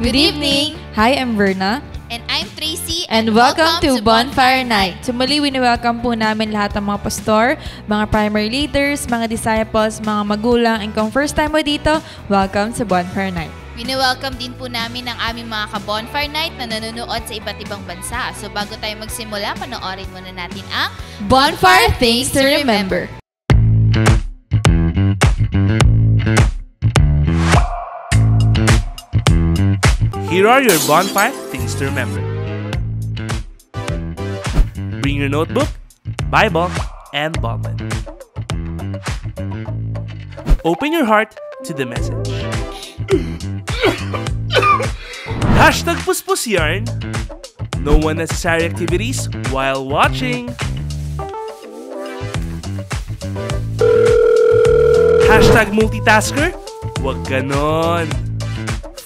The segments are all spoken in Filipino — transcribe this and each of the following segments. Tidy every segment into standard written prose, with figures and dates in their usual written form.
Good evening! Hi, I'm Verna. And I'm Tracy. And welcome to Bonfire Night. So muli, wini-welcome po namin lahat ng mga pastor, mga primary leaders, mga disciples, mga magulang, and kung first time mo dito, welcome sa Bonfire Night. Wini-welcome din po namin ang aming mga ka-Bonfire Night na nanonood sa iba't ibang bansa. So bago tayo magsimula, panoorin muna natin ang Bonfire Things to Remember. Here are your bonfire things to remember. Bring your notebook, Bible, and ballpen. Open your heart to the message. Hashtag Puspus Yarn. No unnecessary activities while watching. Hashtag multitasker. Wag ganon.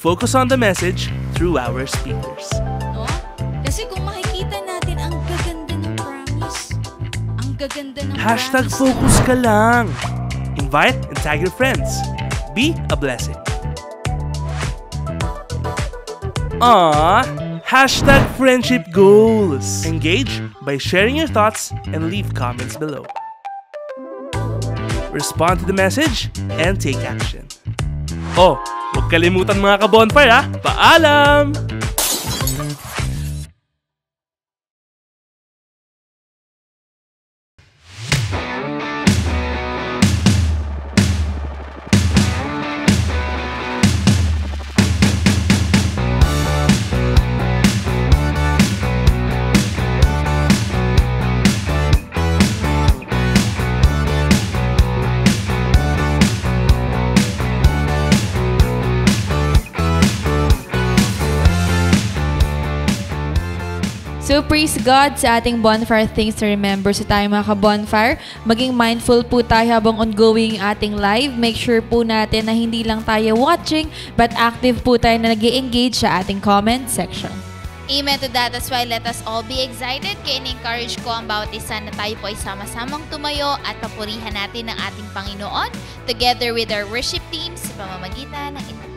Focus on the message through our speakers. No? Kasi kung makikita natin, ang gaganda ng promise. Ang gaganda ng Hashtag promise. focus ka lang. Invite and tag your friends. Be a blessing. Hashtag friendship goals. Engage by sharing your thoughts and leave comments below. Respond to the message and take action. Oh, huwag kalimutan mga ka-bonfire ha. Paalam! So praise God sa ating Bonfire Things to Remember. So tayo mga ka-bonfire, maging mindful po tayo habang ongoing ating live. Make sure po natin na hindi lang tayo watching, but active po tayo na nag-i-engage sa ating comment section. Amen to that. That's why let us all be excited. Kaya ni-encourage ko ang bawat isa na tayo po ay sama-samang tumayo at papurihan natin ang ating Panginoon together with our worship teams sa pamamagitan ng ito.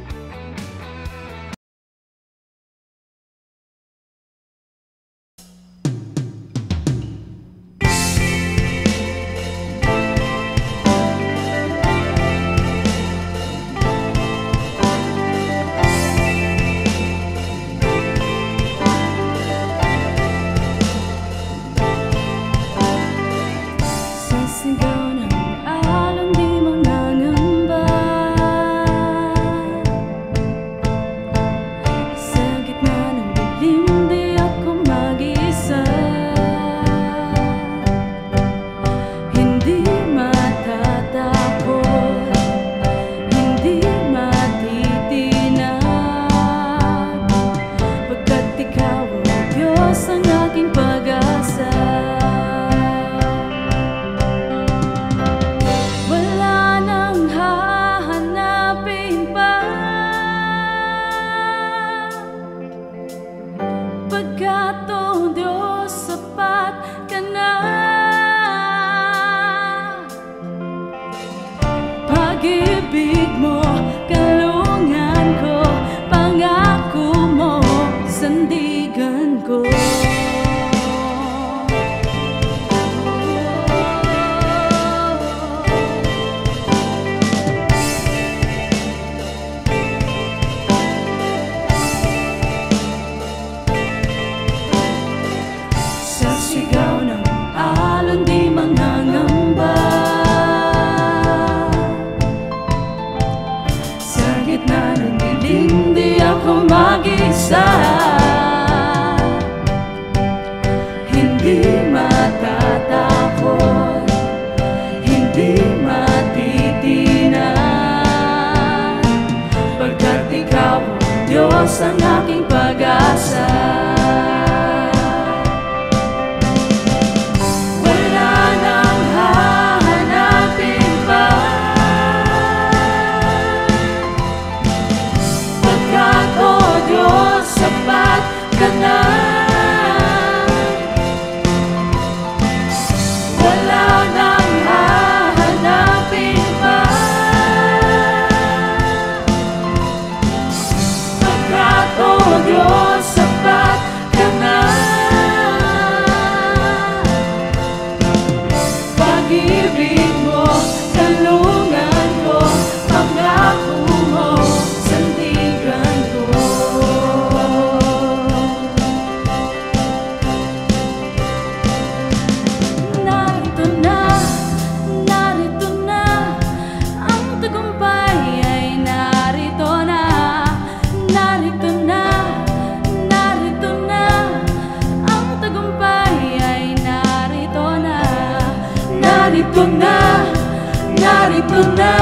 narito na.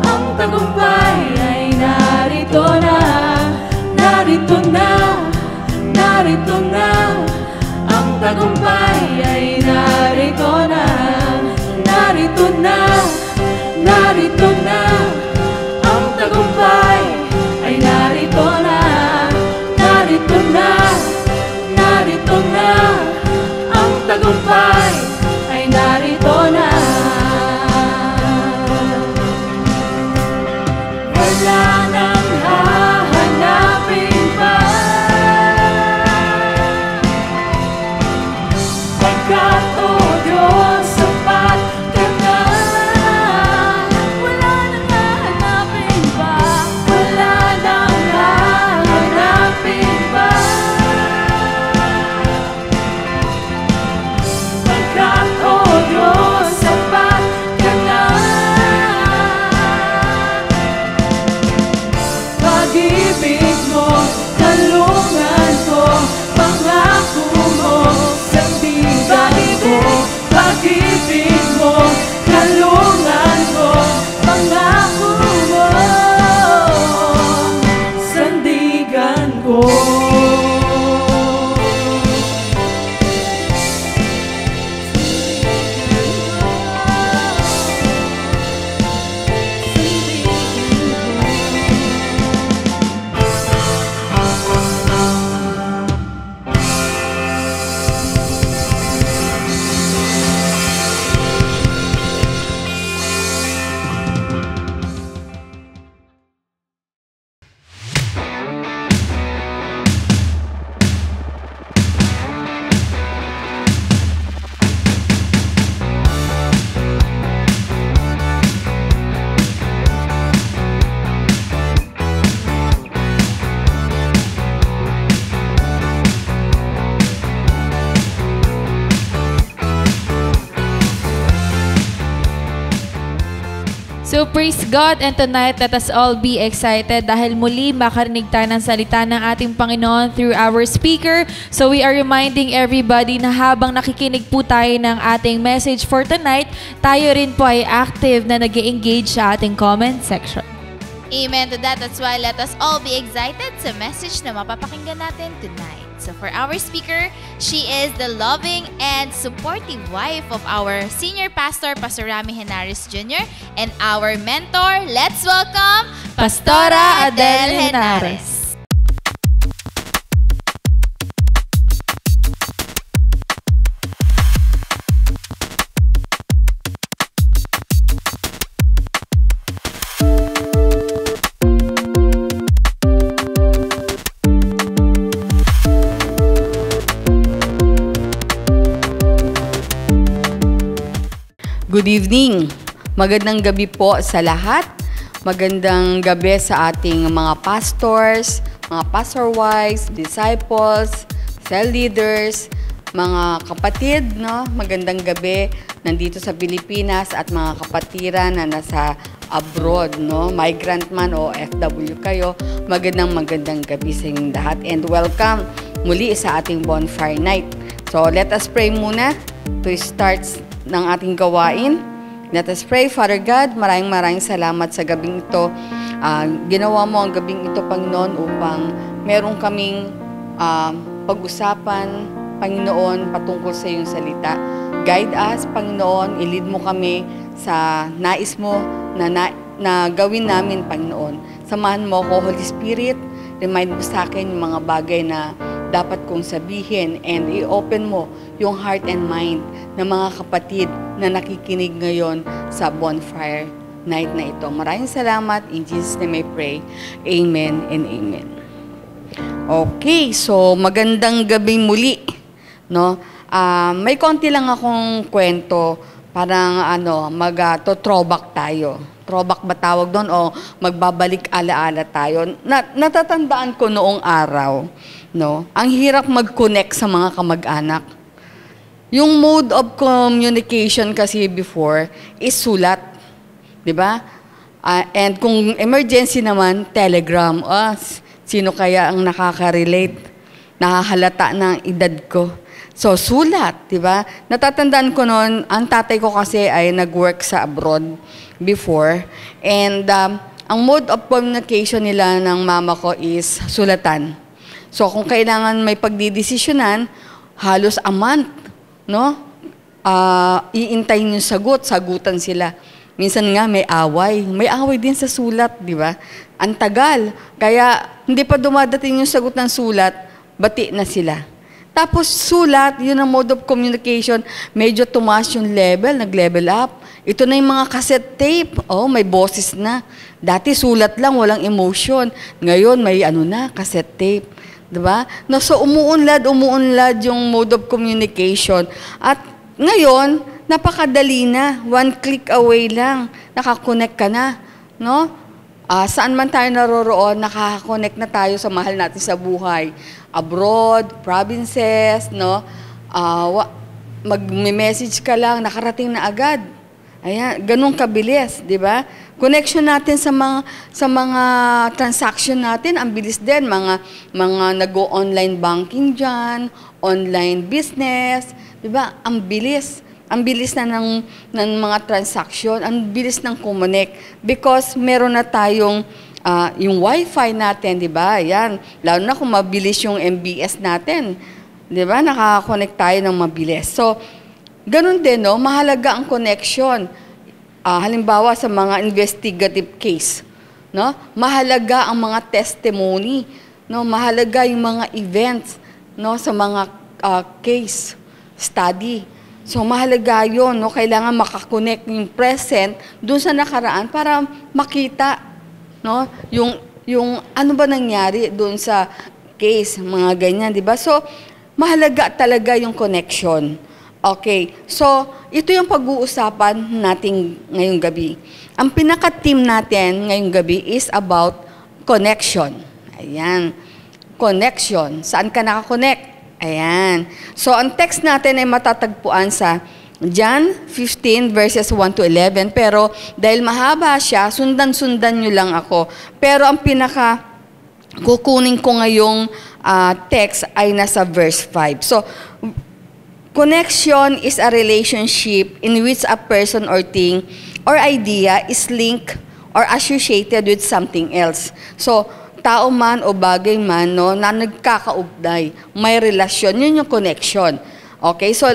Ang tagumpay ay narito na. Narito na, narito na. Ang tagumpay ay narito na. Narito na, narito na. Ang tagumpay ay narito na. Narito na, narito na. Ang tagumpay ay narito na. Wala nang hahanapin pa, pagkat o Diyos sapat ka na. Wala nang hahanapin pa, wala nang hahanapin pa, pagkat o Diyos sapat ka na. Pag-ibig mo, talungan ko, pangako mo, sandigan ko. Pag-ibig mo, talungan ko, pangako mo, sandigan ko. So praise God, and tonight let us all be excited dahil muli makarinig tayo ng salita ng ating Panginoon through our speaker. So we are reminding everybody na habang nakikinig po tayo ng ating message for tonight, tayo rin po ay active na nag-engage sa ating comment section. Amen to that. That's why let us all be excited sa message na mapapakinggan natin tonight. So for our speaker, she is the loving and supportive wife of our senior pastor, Pastor Rami Henares Jr. And our mentor, let's welcome Pastora Adele Henares. Good evening. Magandang gabi po sa lahat. Magandang gabi sa ating mga pastors, mga pastor wives, disciples, cell leaders, mga kapatid, no? Magandang gabi nandito sa Pilipinas at mga kapatiran na nasa abroad, no? Migrant man o FW kayo. Magandang gabi sa inyong lahat and welcome muli sa ating bonfire night. So let us pray muna to start ng ating gawain. Let us pray. Father God, maraming salamat sa gabing ito. Ginawa mo ang gabing ito, Panginoon, upang meron kaming pag-usapan, Panginoon, patungkol sa iyong salita. Guide us, Panginoon, i-lead mo kami sa nais mo na gawin namin, Panginoon. Samahan mo ako, Holy Spirit. Remind mo sa akin yung mga bagay na dapat kong sabihin and i-open mo yung heart and mind ng mga kapatid na nakikinig ngayon sa bonfire night na ito. Maraming salamat. In Jesus' name I pray. Amen and amen. Okay, so magandang gabi muli. No? May konti lang akong kwento. Parang mag-throwback tayo. Throwback ba tawag doon o magbabalik alaala tayo? Natatandaan ko noong araw, no? Ang hirap mag-connect sa mga kamag-anak. Yung mode of communication kasi before is sulat, 'di ba? And kung emergency naman, telegram. Sino kaya ang nakaka-relate? Nakahalata ng edad ko. So, sulat, di ba? Natatandaan ko noon, ang tatay ko kasi ay nag-work sa abroad before. And ang mode of communication nila ng mama ko is sulatan. So, kung kailangan may pagdidesisyonan, halos a month, no? Iintayin yung sagutan sila. Minsan nga may away. May away din sa sulat, di ba? Ang tagal. Kaya hindi pa dumadating yung sagot ng sulat, bati na sila. Tapos sulat, yun ang mode of communication, medyo tumaas yung level, nag-level up. Ito na yung mga cassette tape. Oh, may boses na. Dati sulat lang, walang emotion. Ngayon, may cassette tape. Diba? No, so, umuunlad yung mode of communication. At ngayon, napakadali na. One click away lang. Nakakonect ka na. No? Saan man tayo naroroon, nakaka-connect na tayo sa mahal natin sa buhay. Abroad, provinces, no? Mag-message ka lang, nakarating na agad. Ayan, ganun kabilis, di ba? Connection natin sa mga transaction natin, ang bilis din. Mga nag-online banking dyan, online business, di ba? Ang bilis. Ang bilis na ng mga transaction, ang bilis ng connect. Because meron na tayong yung wifi natin, di ba? Yan. Lalo na kung mabilis yung MBS natin. Di ba? Nakaka-connect tayo ng mabilis. So, ganun din, no? Mahalaga ang connection. Halimbawa sa mga investigative case, no? Mahalaga ang mga testimony, no? Mahalaga yung mga events, no? Sa mga case study. So, mahalaga yun, no? Kailangan makakonect yung present dun sa nakaraan para makita, no? Yung ano ba nangyari dun sa case, mga ganyan, di ba? So, mahalaga talaga yung connection. Okay, so ito yung pag-uusapan natin ngayong gabi. Ang pinaka-team natin ngayong gabi is about connection. Ayan, connection. Saan ka nakakonect? Ayan. So, ang text natin ay matatagpuan sa John 15 verses 1 to 11. Pero dahil mahaba siya, sundan-sundan nyo lang ako. Pero ang kukunin ko ngayong text ay nasa verse 5. So, connection is a relationship in which a person or thing or idea is linked or associated with something else. So, tao man o bagay man, no, na nagkakaugnay, may relasyon, yun yung connection. Okay, so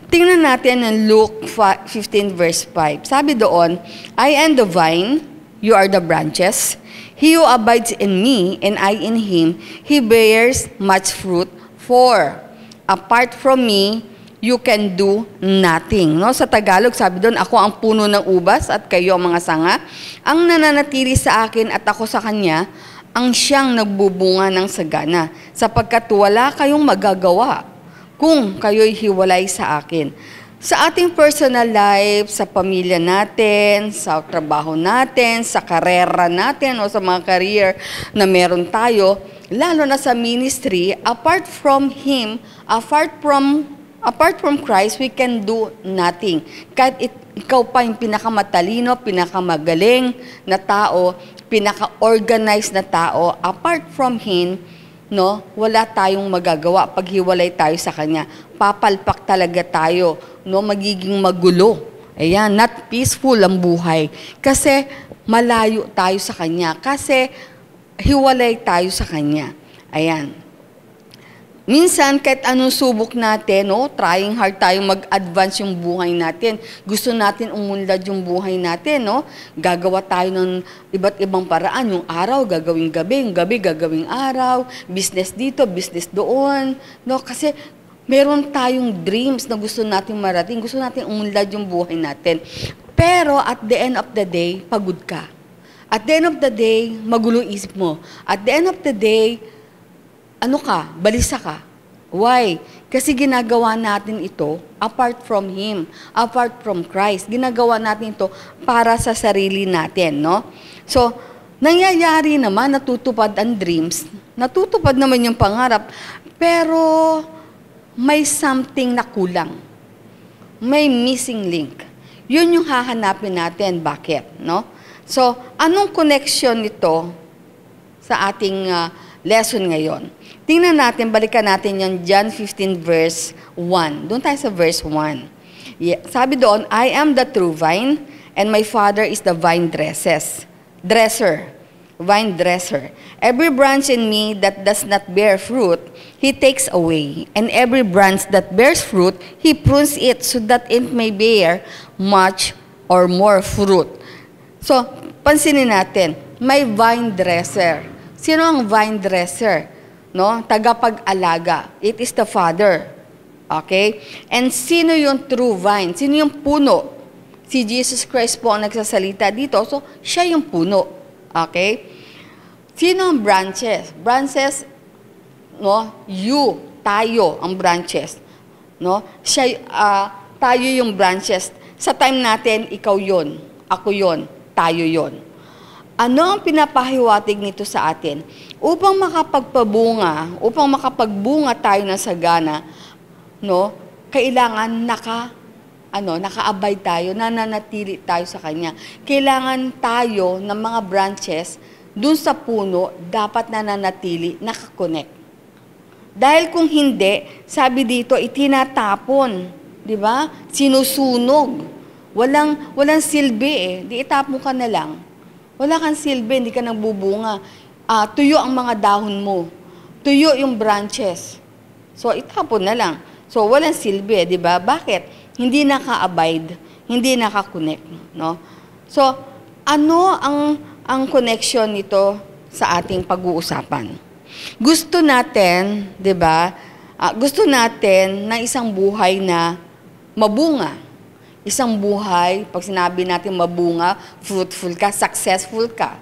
tingnan natin ang Luke 15 verse 5. Sabi doon, I am the vine, you are the branches. He who abides in me and I in him, he bears much fruit. For apart from me, you can do nothing. No? Sa Tagalog, sabi doon, ako ang puno ng ubas at kayo ang mga sanga. Ang nananatili sa akin at ako sa kanya, ang siyang nagbubunga ng sagana, sapagkat wala kayong magagawa kung kayo'y hiwalay sa akin. Sa ating personal life, sa pamilya natin, sa trabaho natin, sa karera natin, o sa mga career na meron tayo, lalo na sa ministry, apart from Him, apart from Christ, we can do nothing. Kahit ikaw pa yung pinakamatalino, pinakamagaling na tao, pinaka-organized na tao, apart from Him, no, wala tayong magagawa. Paghiwalay tayo sa Kanya, papalpak talaga tayo, no, magiging magulo. Ayan, not peaceful ang buhay. Kasi malayo tayo sa Kanya. Kasi hiwalay tayo sa Kanya. Ayan. Minsan, kahit anong subok natin, no, trying hard tayong mag-advance yung buhay natin. Gusto natin umunlad yung buhay natin, no? Gagawa tayo ng iba't ibang paraan. Yung araw, gagawing gabi. Yung gabi, gagawing araw. Business dito, business doon. No? Kasi meron tayong dreams na gusto natin marating. Gusto natin umunlad yung buhay natin. Pero at the end of the day, pagod ka. At the end of the day, magulo isip mo. At the end of the day, balisa ka. Why? Kasi ginagawa natin ito apart from Him, apart from Christ. Ginagawa natin ito para sa sarili natin, no? So, nangyayari naman, natutupad ang dreams, natutupad naman yung pangarap, pero may something na kulang. May missing link. Yun yung hahanapin natin. Bakit, no? So, anong connection nito sa ating lesson ngayon. Tingnan natin, balikan natin yung John 15 verse 1. Doon tayo sa verse 1. Sabi doon, I am the true vine, and my Father is the vine dresser. Every branch in me that does not bear fruit, He takes away. And every branch that bears fruit, He prunes it so that it may bear much or more fruit. So, pansinin natin, may vine dresser. Sino ang vine dresser? No? Tagapag-alaga. It is the Father. Okay? And sino yung true vine? Sino yung puno? Si Jesus Christ po ang nagsasalita dito. So, siya yung puno. Okay? Sino ang branches? Branches, no? Tayo ang branches. No? Tayo yung branches. Sa time natin, ikaw yon, ako yon, tayo yon. Ano ang pinapahiwatig nito sa atin? Upang makapagbunga tayo ng sagana, no? Kailangan nakaabay tayo, nananatili tayo sa Kanya. Kailangan tayo ng mga branches dun sa puno, dapat nananatili, nakakonect. Dahil kung hindi, sabi dito, itinatapon, di ba? Sinusunog. Walang silbi eh. Di itapon ka na lang. Wala kang silbi, hindi ka nagbubunga. Tuyo ang mga dahon mo. Tuyo yung branches. So, itapon na lang. So, walang silbi, di ba? Bakit? Hindi naka-abide, hindi naka-connect, no? So, ano ang connection nito sa ating pag-uusapan? Gusto natin, 'di ba? Gusto natin ng isang buhay na mabunga. Isang buhay, pag sinabi natin mabunga, fruitful ka, successful ka.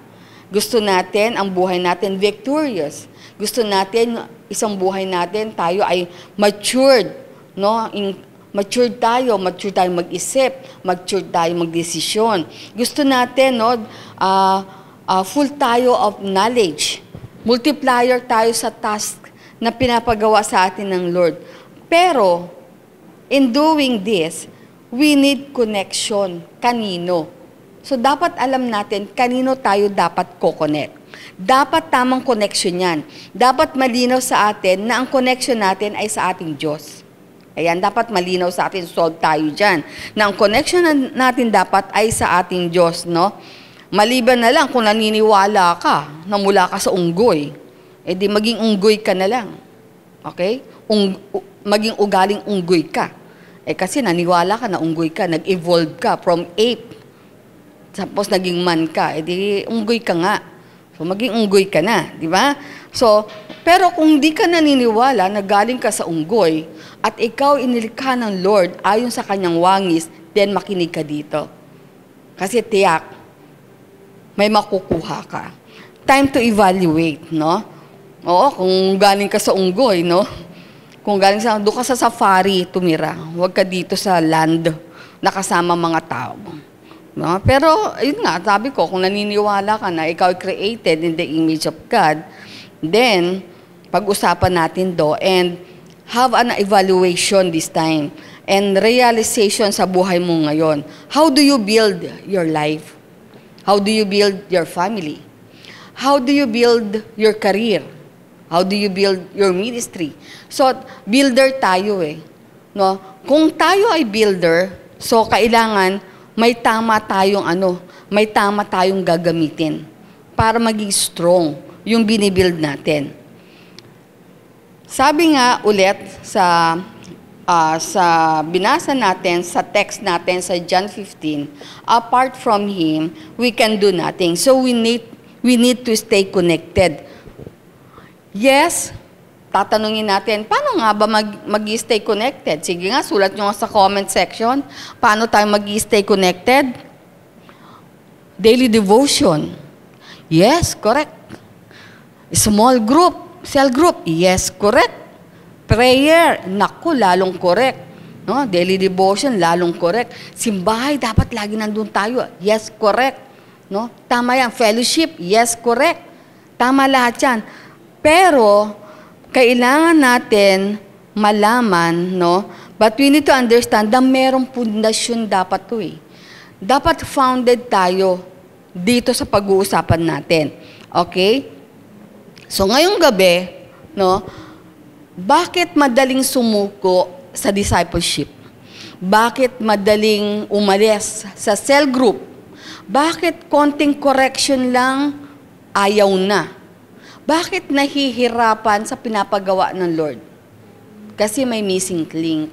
Gusto natin ang buhay natin victorious. Gusto natin isang buhay natin tayo ay matured, no? Mature tayo mag-isip, mature tayo magdesisyon. Gusto natin, no, full tayo of knowledge. Multiplier tayo sa task na pinapagawa sa atin ng Lord. Pero, in doing this, we need connection. Kanino? So, dapat alam natin kanino tayo dapat ko-connect. Dapat tamang connection yan. Dapat malinaw sa atin na ang connection natin ay sa ating Diyos. Ayan, dapat malinaw sa atin, solve tayo dyan. Na ang connection natin dapat ay sa ating Diyos, no? Maliban na lang kung naniniwala ka na mula ka sa unggoy, di maging unggoy ka na lang. Okay? Maging ugaling unggoy ka. Kasi naniwala ka na unggoy ka, nag-evolve ka from ape. Tapos naging man ka, di unggoy ka nga. So maging unggoy ka na, di ba? So, pero kung di ka naniniwala na galing ka sa unggoy at ikaw inilikha ng Lord ayon sa kanyang wangis, then makinig ka dito. Kasi tiyak, may makukuha ka. Time to evaluate, no? Oo, kung galing ka sa unggoy, no? Kung galing doon ka sa safari tumira, huwag ka dito sa land na kasama mga tao. No? Pero, yun nga, sabi ko, kung naniniwala ka na ikaw created in the image of God, then, pag-usapan natin and have an evaluation this time and realization sa buhay mo ngayon. How do you build your life? How do you build your family? How do you build your career? How do you build your ministry? So, builder tayo no? Kung tayo ay builder, so kailangan may tama tayong gagamitin para maging strong yung binibuild natin. Sabi nga ulit sa binasa natin, sa text natin sa John 15, apart from Him, we can do nothing. So we need to stay connected. Yes, tatanungin natin, paano nga ba mag-stay connected? Sige nga, sulat nyo sa comment section. Paano tayo mag-stay connected? Daily devotion. Yes, correct. Small group, cell group. Yes, correct. Prayer. Naku, lalong correct. No? Daily devotion, lalong correct. Simbahay, dapat lagi nandun tayo. Yes, correct. No? Tama yan. Fellowship. Yes, correct. Tama lahat yan. Pero, kailangan natin malaman, no? But we need to understand na merong pundasyon dapat to Dapat founded tayo dito sa pag-uusapan natin. Okay? So ngayong gabi, no, bakit madaling sumuko sa discipleship? Bakit madaling umalis sa cell group? Bakit konting correction lang ayaw na? Bakit nahihirapan sa pinapagawa ng Lord? Kasi may missing link.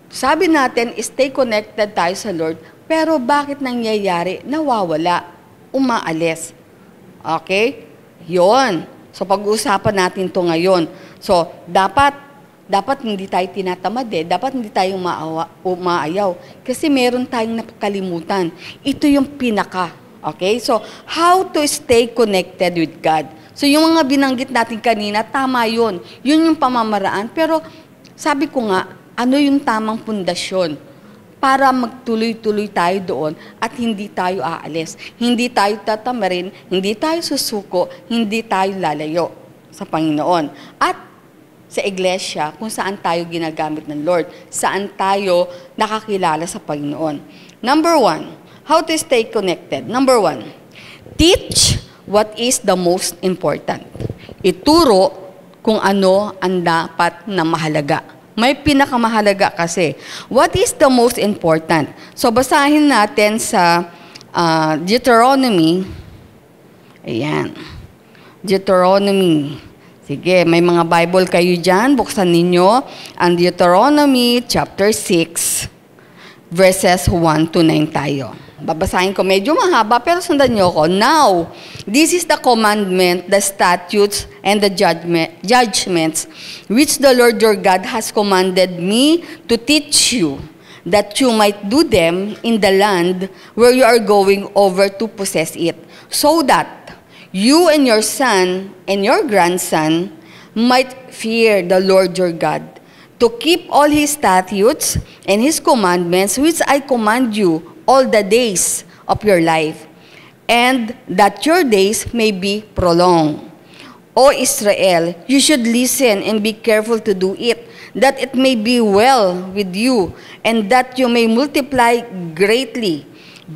Sabi natin, stay connected tayo sa Lord, pero bakit nangyayari? Nawawala, umaalis. Okay? Yon. So, pag-uusapan natin to ngayon. So, dapat hindi tayo tinatamad dapat hindi tayo umaayaw. Kasi meron tayong nakalimutan. Ito yung pinaka. Okay? So, how to stay connected with God. So, yung mga binanggit natin kanina, tama yun. Yun yung pamamaraan. Pero, sabi ko nga, ano yung tamang pundasyon para magtuloy-tuloy tayo doon at hindi tayo aalis. Hindi tayo tatamarin, hindi tayo susuko, hindi tayo lalayo sa Panginoon. At sa iglesia, kung saan tayo ginagamit ng Lord, saan tayo nakakilala sa Panginoon. Number 1, how to stay connected. Number 1, teach what is the most important. Ituro kung ano ang dapat na mahalaga. May pinakamahalaga kasi. What is the most important? So, basahin natin sa Deuteronomy. Ayan. Deuteronomy. Sige, may mga Bible kayo dyan. Buksan ninyo ang Deuteronomy chapter 6, verses 1 to 9 tayo. Babasahin ko. Medyo mahaba, pero sundan nyo ko. Now, this is the commandment, the statutes, and the judgments which the Lord your God has commanded me to teach you, that you might do them in the land where you are going over to possess it, so that you and your son and your grandson might fear the Lord your God, to keep all his statutes and his commandments which I command you all the days of your life, and that your days may be prolonged. O Israel, you should listen and be careful to do it, that it may be well with you, and that you may multiply greatly,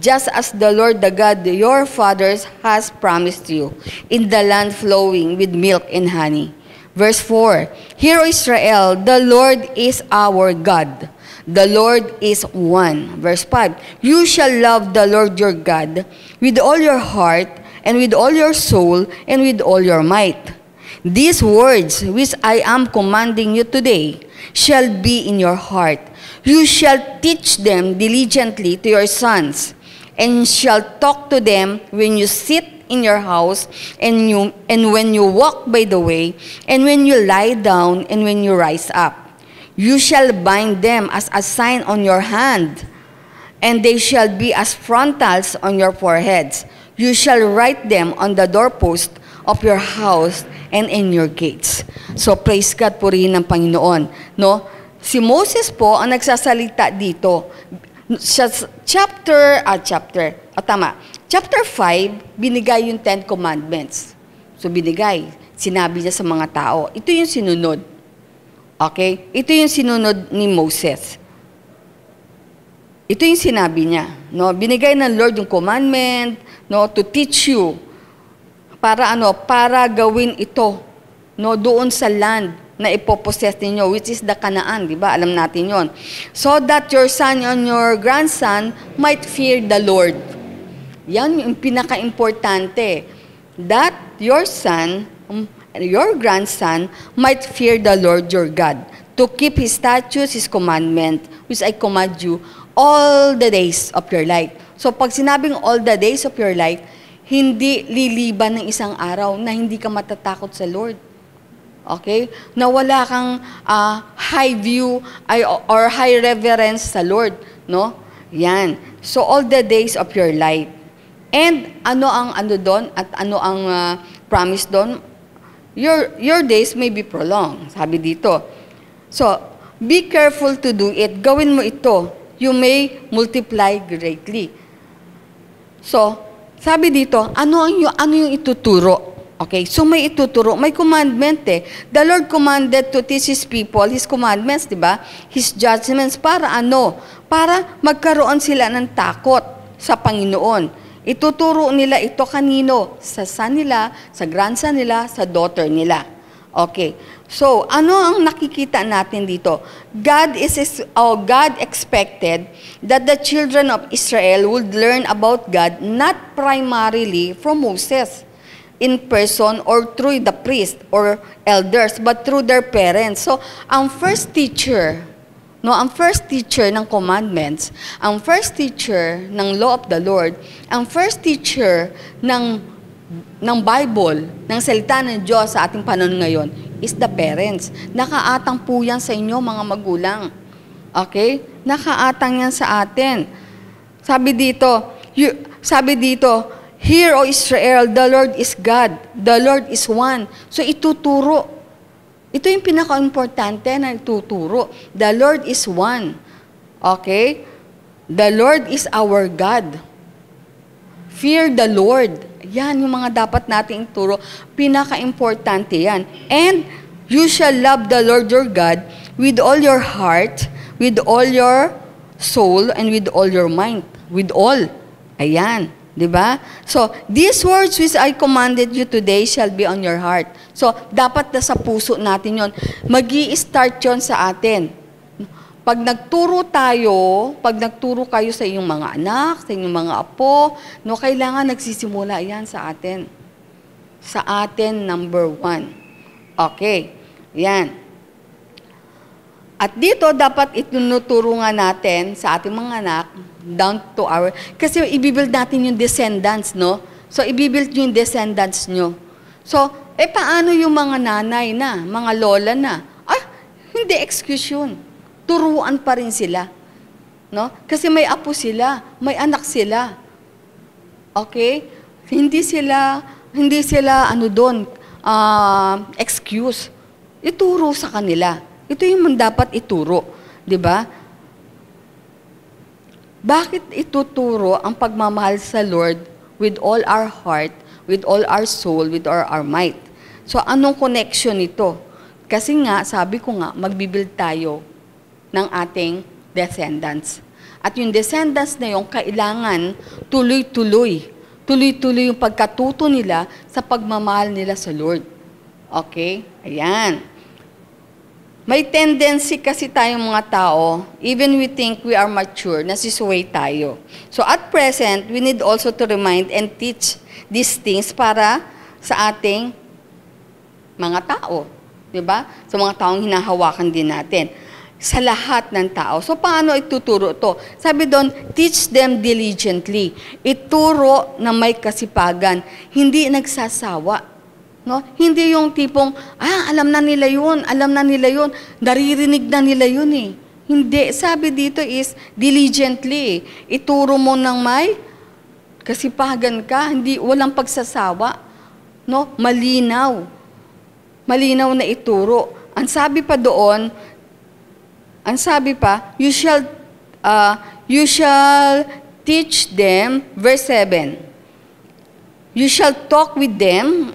just as the Lord the God your fathers has promised you, in the land flowing with milk and honey. Verse 4, Hear, O Israel, the Lord is our God. The Lord is one. Verse 5, You shall love the Lord your God with all your heart, and with all your soul, and with all your might. These words which I am commanding you today shall be in your heart. You shall teach them diligently to your sons, and shall talk to them when you sit in your house, and when you walk by the way, and when you lie down, and when you rise up. You shall bind them as a sign on your hand, and they shall be as frontals on your foreheads. You shall write them on the doorpost of your house and in your gates. So praise God, purihin ng Panginoon. No? Si Moses po ang nagsasalita dito. Chapter 5, binigay yung 10 commandments. So binigay, sinabi niya sa mga tao. Ito yung sinunod. Okay? Ito yung sinunod ni Moses. Ito yung sinabi niya. No? Binigay ng Lord yung commandment, no, to teach you. Para ano? Para gawin ito, no, doon sa land na ipopossess ninyo, which is the Canaan, di ba? Alam natin yon. So that your son and your grandson might fear the Lord. Yan yung pinaka-importante. That your son and your grandson might fear the Lord your God, to keep his statutes, his commandment, which I command you all the days of your life. So pag sinabing all the days of your life, hindi liliban ng isang araw na hindi ka matatakot sa Lord. Okay? Na wala kang high view or high reverence sa Lord. No? Yan. So all the days of your life. And ano ang ano doon at ano ang promise doon? Your days may be prolonged, sabi dito. So, be careful to do it. Gawin mo ito. You may multiply greatly. So, sabi dito, ano yung ituturo? Okay, so may ituturo, may commandment eh. The Lord commanded to teach His people, His commandments, di ba? His judgments, para ano? Para magkaroon sila ng takot sa Panginoon. Ituturo nila ito kanino? Sa son nila, sa grandson nila, sa daughter nila. Okay. So, ano ang nakikita natin dito? God expected that the children of Israel would learn about God not primarily from Moses in person or through the priest or elders, but through their parents. So, ang first teacher ng commandments, ang first teacher ng law of the Lord, ang first teacher ng Bible, ng salita ng Diyos sa ating panahon ngayon, is the parents. Nakaatang po yan sa inyo, mga magulang. Okay? Nakaatang yan sa atin. Sabi dito, Hear, O Israel, the Lord is God. The Lord is one. So ituturo. Ito yung pinaka-importante na ituturo. The Lord is one. Okay? The Lord is our God. Fear the Lord. Yan yung mga dapat nating ituro. Pinaka-importante yan. And you shall love the Lord your God with all your heart, with all your soul, and with all your mind. With all. Ayan. Diba? So, these words which I commanded you today shall be on your heart. So, dapat na sa puso natin yon. Magi-start yon sa atin. Pag nagturo kayo sa inyong mga anak, sa inyong mga apo, no, kailangan nagsisimula yan sa atin. Sa atin, number 1. Okay. Yan. At dito, dapat itunuturo nga natin sa ating mga anak, down to our, kasi ibibuild natin yung descendants, no? So, ibibuild yung descendants nyo. So, paano yung mga nanay na, mga lola na? Hindi excuse yun. Turuan pa rin sila. No? Kasi may apo sila, may anak sila. Okay? Hindi sila excuse. Ituro sa kanila. Ito yung dapat ituro. Diba? Bakit ituturo ang pagmamahal sa Lord with all our heart, with all our soul, with all our might? So, anong connection ito? Kasi nga, sabi ko nga, magbibuild tayo ng ating descendants. At yung descendants na yung kailangan tuloy-tuloy. Tuloy-tuloy yung pagkatuto nila sa pagmamahal nila sa Lord. Okay? Ayan. May tendency kasi tayong mga tao, even we think we are mature, nasisway tayo. So at present, we need also to remind and teach these things para sa ating mga tao. Diba? Sa mga taong hinahawakan din natin. Sa lahat ng tao. So paano ituturo ito? Sabi doon, teach them diligently. Ituro na may kasipagan. Hindi nagsasawa. No? Hindi yung tipong, alam na nila yun, naririnig na nila yun eh. Hindi. Sabi dito is, diligently. Ituro mo ng may kasipagan ka, walang pagsasawa. No? Malinaw. Malinaw na ituro. Ang sabi pa doon, you shall teach them, verse 7, you shall talk with them,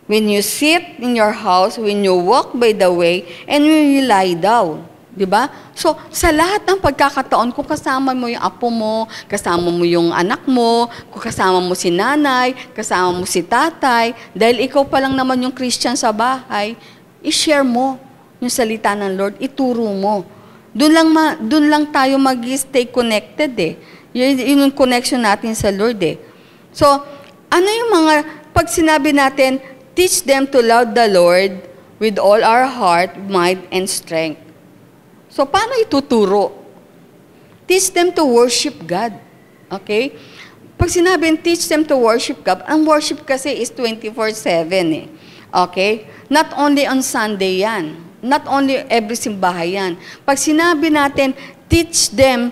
when you sit in your house, when you walk by the way, and when you lie down. Diba? So, sa lahat ng pagkakataon, kung kasama mo yung apo mo, kasama mo yung anak mo, kung kasama mo si nanay, kasama mo si tatay, dahil ikaw pa lang naman yung Christian sa bahay, i-share mo yung salita ng Lord, ituro mo. Doon lang tayo mag-stay connected eh. Yun yung connection natin sa Lord eh. So, ano yung pag sinabi natin, teach them to love the Lord with all our heart, mind, and strength. So, paano ituturo? Teach them to worship God. Okay? Pag sinabi, teach them to worship God, ang worship kasi is 24/7 eh. Okay? Not only on Sunday yan. Not only every simbahan yan. Pag sinabi natin, teach them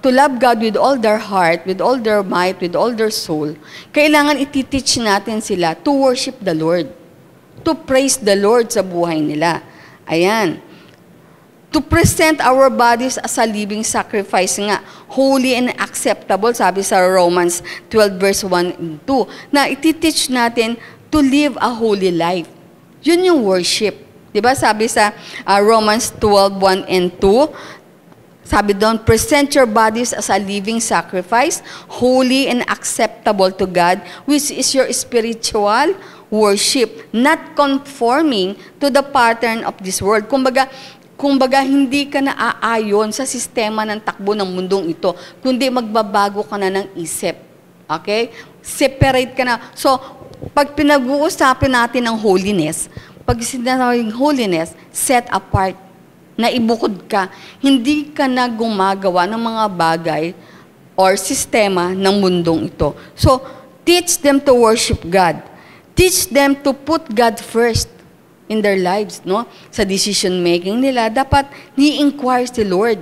to love God with all their heart, with all their might, with all their soul, kailangan iti-teach natin sila to worship the Lord. To praise the Lord sa buhay nila. Ayan. To present our bodies as a living sacrifice nga, holy and acceptable, sabi sa Romans 12 verse 1 and 2, na iti-teach natin to live a holy life. Yun yung worship. Diba? Sabi sa Romans 12, 1 and 2, Sabi doon, present your bodies as a living sacrifice, holy and acceptable to God, which is your spiritual worship, not conforming to the pattern of this world. Kumbaga, hindi ka naaayon sa sistema ng takbo ng mundong ito, kundi magbabago ka na ng isip. Okay? Separate ka na. So, pag pinag-uusapin natin ng holiness, pag sinasabing holiness, set apart, na ibukod ka, hindi ka na gumagawa ng mga bagay or sistema ng mundong ito. So, teach them to worship God. Teach them to put God first in their lives, no? Sa decision making nila, dapat ni-inquire si Lord.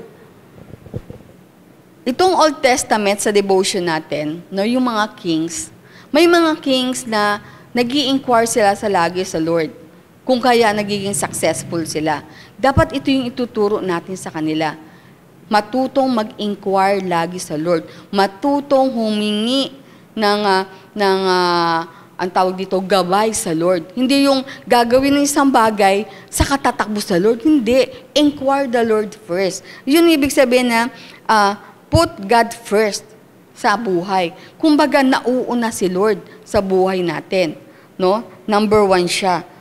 Itong Old Testament sa devotion natin, no, yung mga kings, may mga kings na nag-i-inquire sila sa lagi sa Lord. Kung kaya nagiging successful sila. Dapat ito yung ituturo natin sa kanila. Matutong mag-inquire lagi sa Lord. Matutong humingi ng ang tawag dito, gabay sa Lord. Hindi yung gagawin ng isang bagay sa katatakbo sa Lord. Hindi. Inquire the Lord first. Yun ibig sabihin na put God first sa buhay. Kumbaga, nauuna si Lord sa buhay natin. No? Number 1 siya.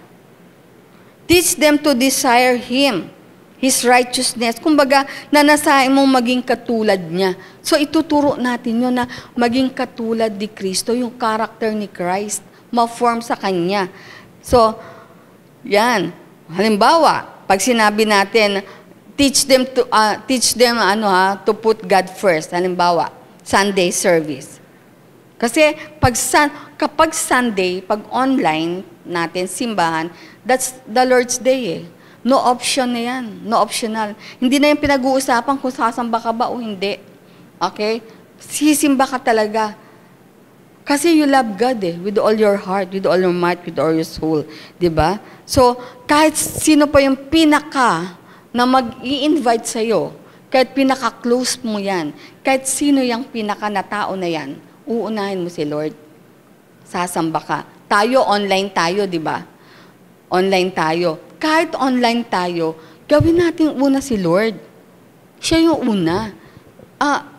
Teach them to desire Him, His righteousness. Kumbaga, nanasain mong maging katulad niya. So, ituturo natin yun na maging katulad ni Kristo, yung character ni Christ, ma-form sa Kanya. So, yan. Halimbawa, pag sinabi natin, teach them to put God first. Halimbawa, Sunday service. Kasi kapag Sunday, pag online natin, simbahan, that's the Lord's Day eh. No option na yan. No optional. Hindi na yung pinag-uusapan kung sasamba ka ba o hindi. Okay? Sisimba ka talaga. Kasi you love God eh, with all your heart, with all your might, with all your soul. Diba? So, kahit sino pa yung pinaka na mag-i-invite sa'yo, kahit pinaka-close mo yan, kahit sino yung pinaka na tao na yan, uunahin mo si Lord. Sasamba ka. Tayo, online tayo, diba? Online tayo. Kahit online tayo, gawin natin una si Lord. Siya yung una.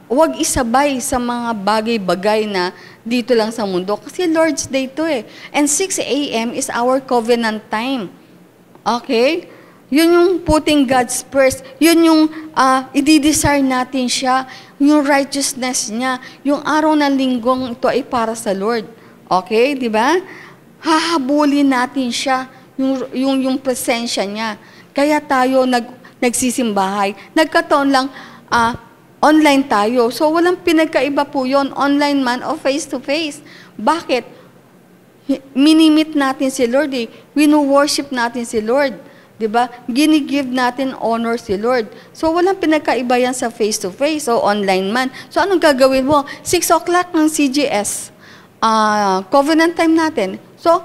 Huwag isabay sa mga bagay-bagay na dito lang sa mundo. Kasi Lord's Day to eh. And 6 a.m. is our covenant time. Okay? Yun yung putting God's first. Yun yung i-desire natin siya. Yung righteousness niya. Yung araw ng linggong ito ay para sa Lord. Okay? Di ba? Hahabulin natin siya. Yung presensya niya. Kaya tayo nagsisimbahay. Nagkataon lang, online tayo. So, walang pinagkaiba po yon, online man o face-to-face. Bakit? Minimit natin si Lord eh. Wino-worship natin si Lord. Diba? Gini-give natin honor si Lord. So, walang pinagkaiba yan sa face-to-face o online man. So, anong gagawin mo? 6 o'clock ng CGS. Covenant time natin. So,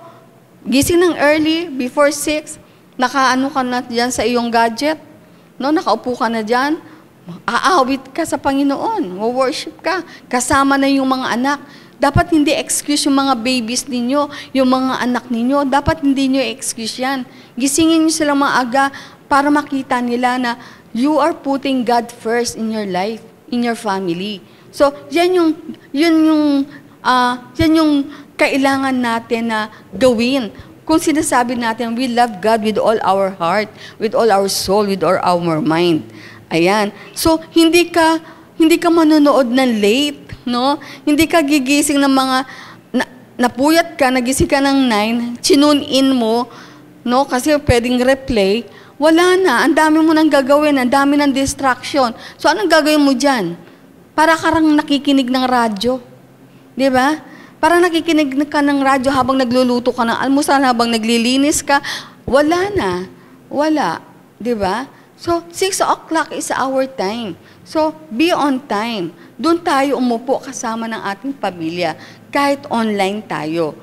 gising ng early, before 6, nakaano ka na dyan sa iyong gadget, no? Nakaupo ka na dyan, aawit ka sa Panginoon, worship ka, kasama na yung mga anak. Dapat hindi excuse yung mga babies ninyo, yung mga anak ninyo, dapat hindi nyo excuse yan. Gisingin nyo sila maaga para makita nila na you are putting God first in your life, in your family. So, yan yung kailangan natin na gawin. Kung sinasabi natin, we love God with all our heart, with all our soul, with all our mind. Ayan. So, hindi ka manonood ng late, no? Hindi ka gigising ng mga, napuyat ka, nagising ka ng 9, chinune in mo, no? Kasi pwedeng replay. Wala na. Ang dami mo nang gagawin. Ang dami ng distraction. So, anong gagawin mo dyan? Para karang nakikinig ng radyo. Di ba? Para nakikinig ka ng radyo habang nagluluto ka ng almusal, habang naglilinis ka, wala na. Wala. Di ba? So, 6 o'clock is our time. So, be on time. Doon tayo umupo kasama ng ating pamilya, kahit online tayo.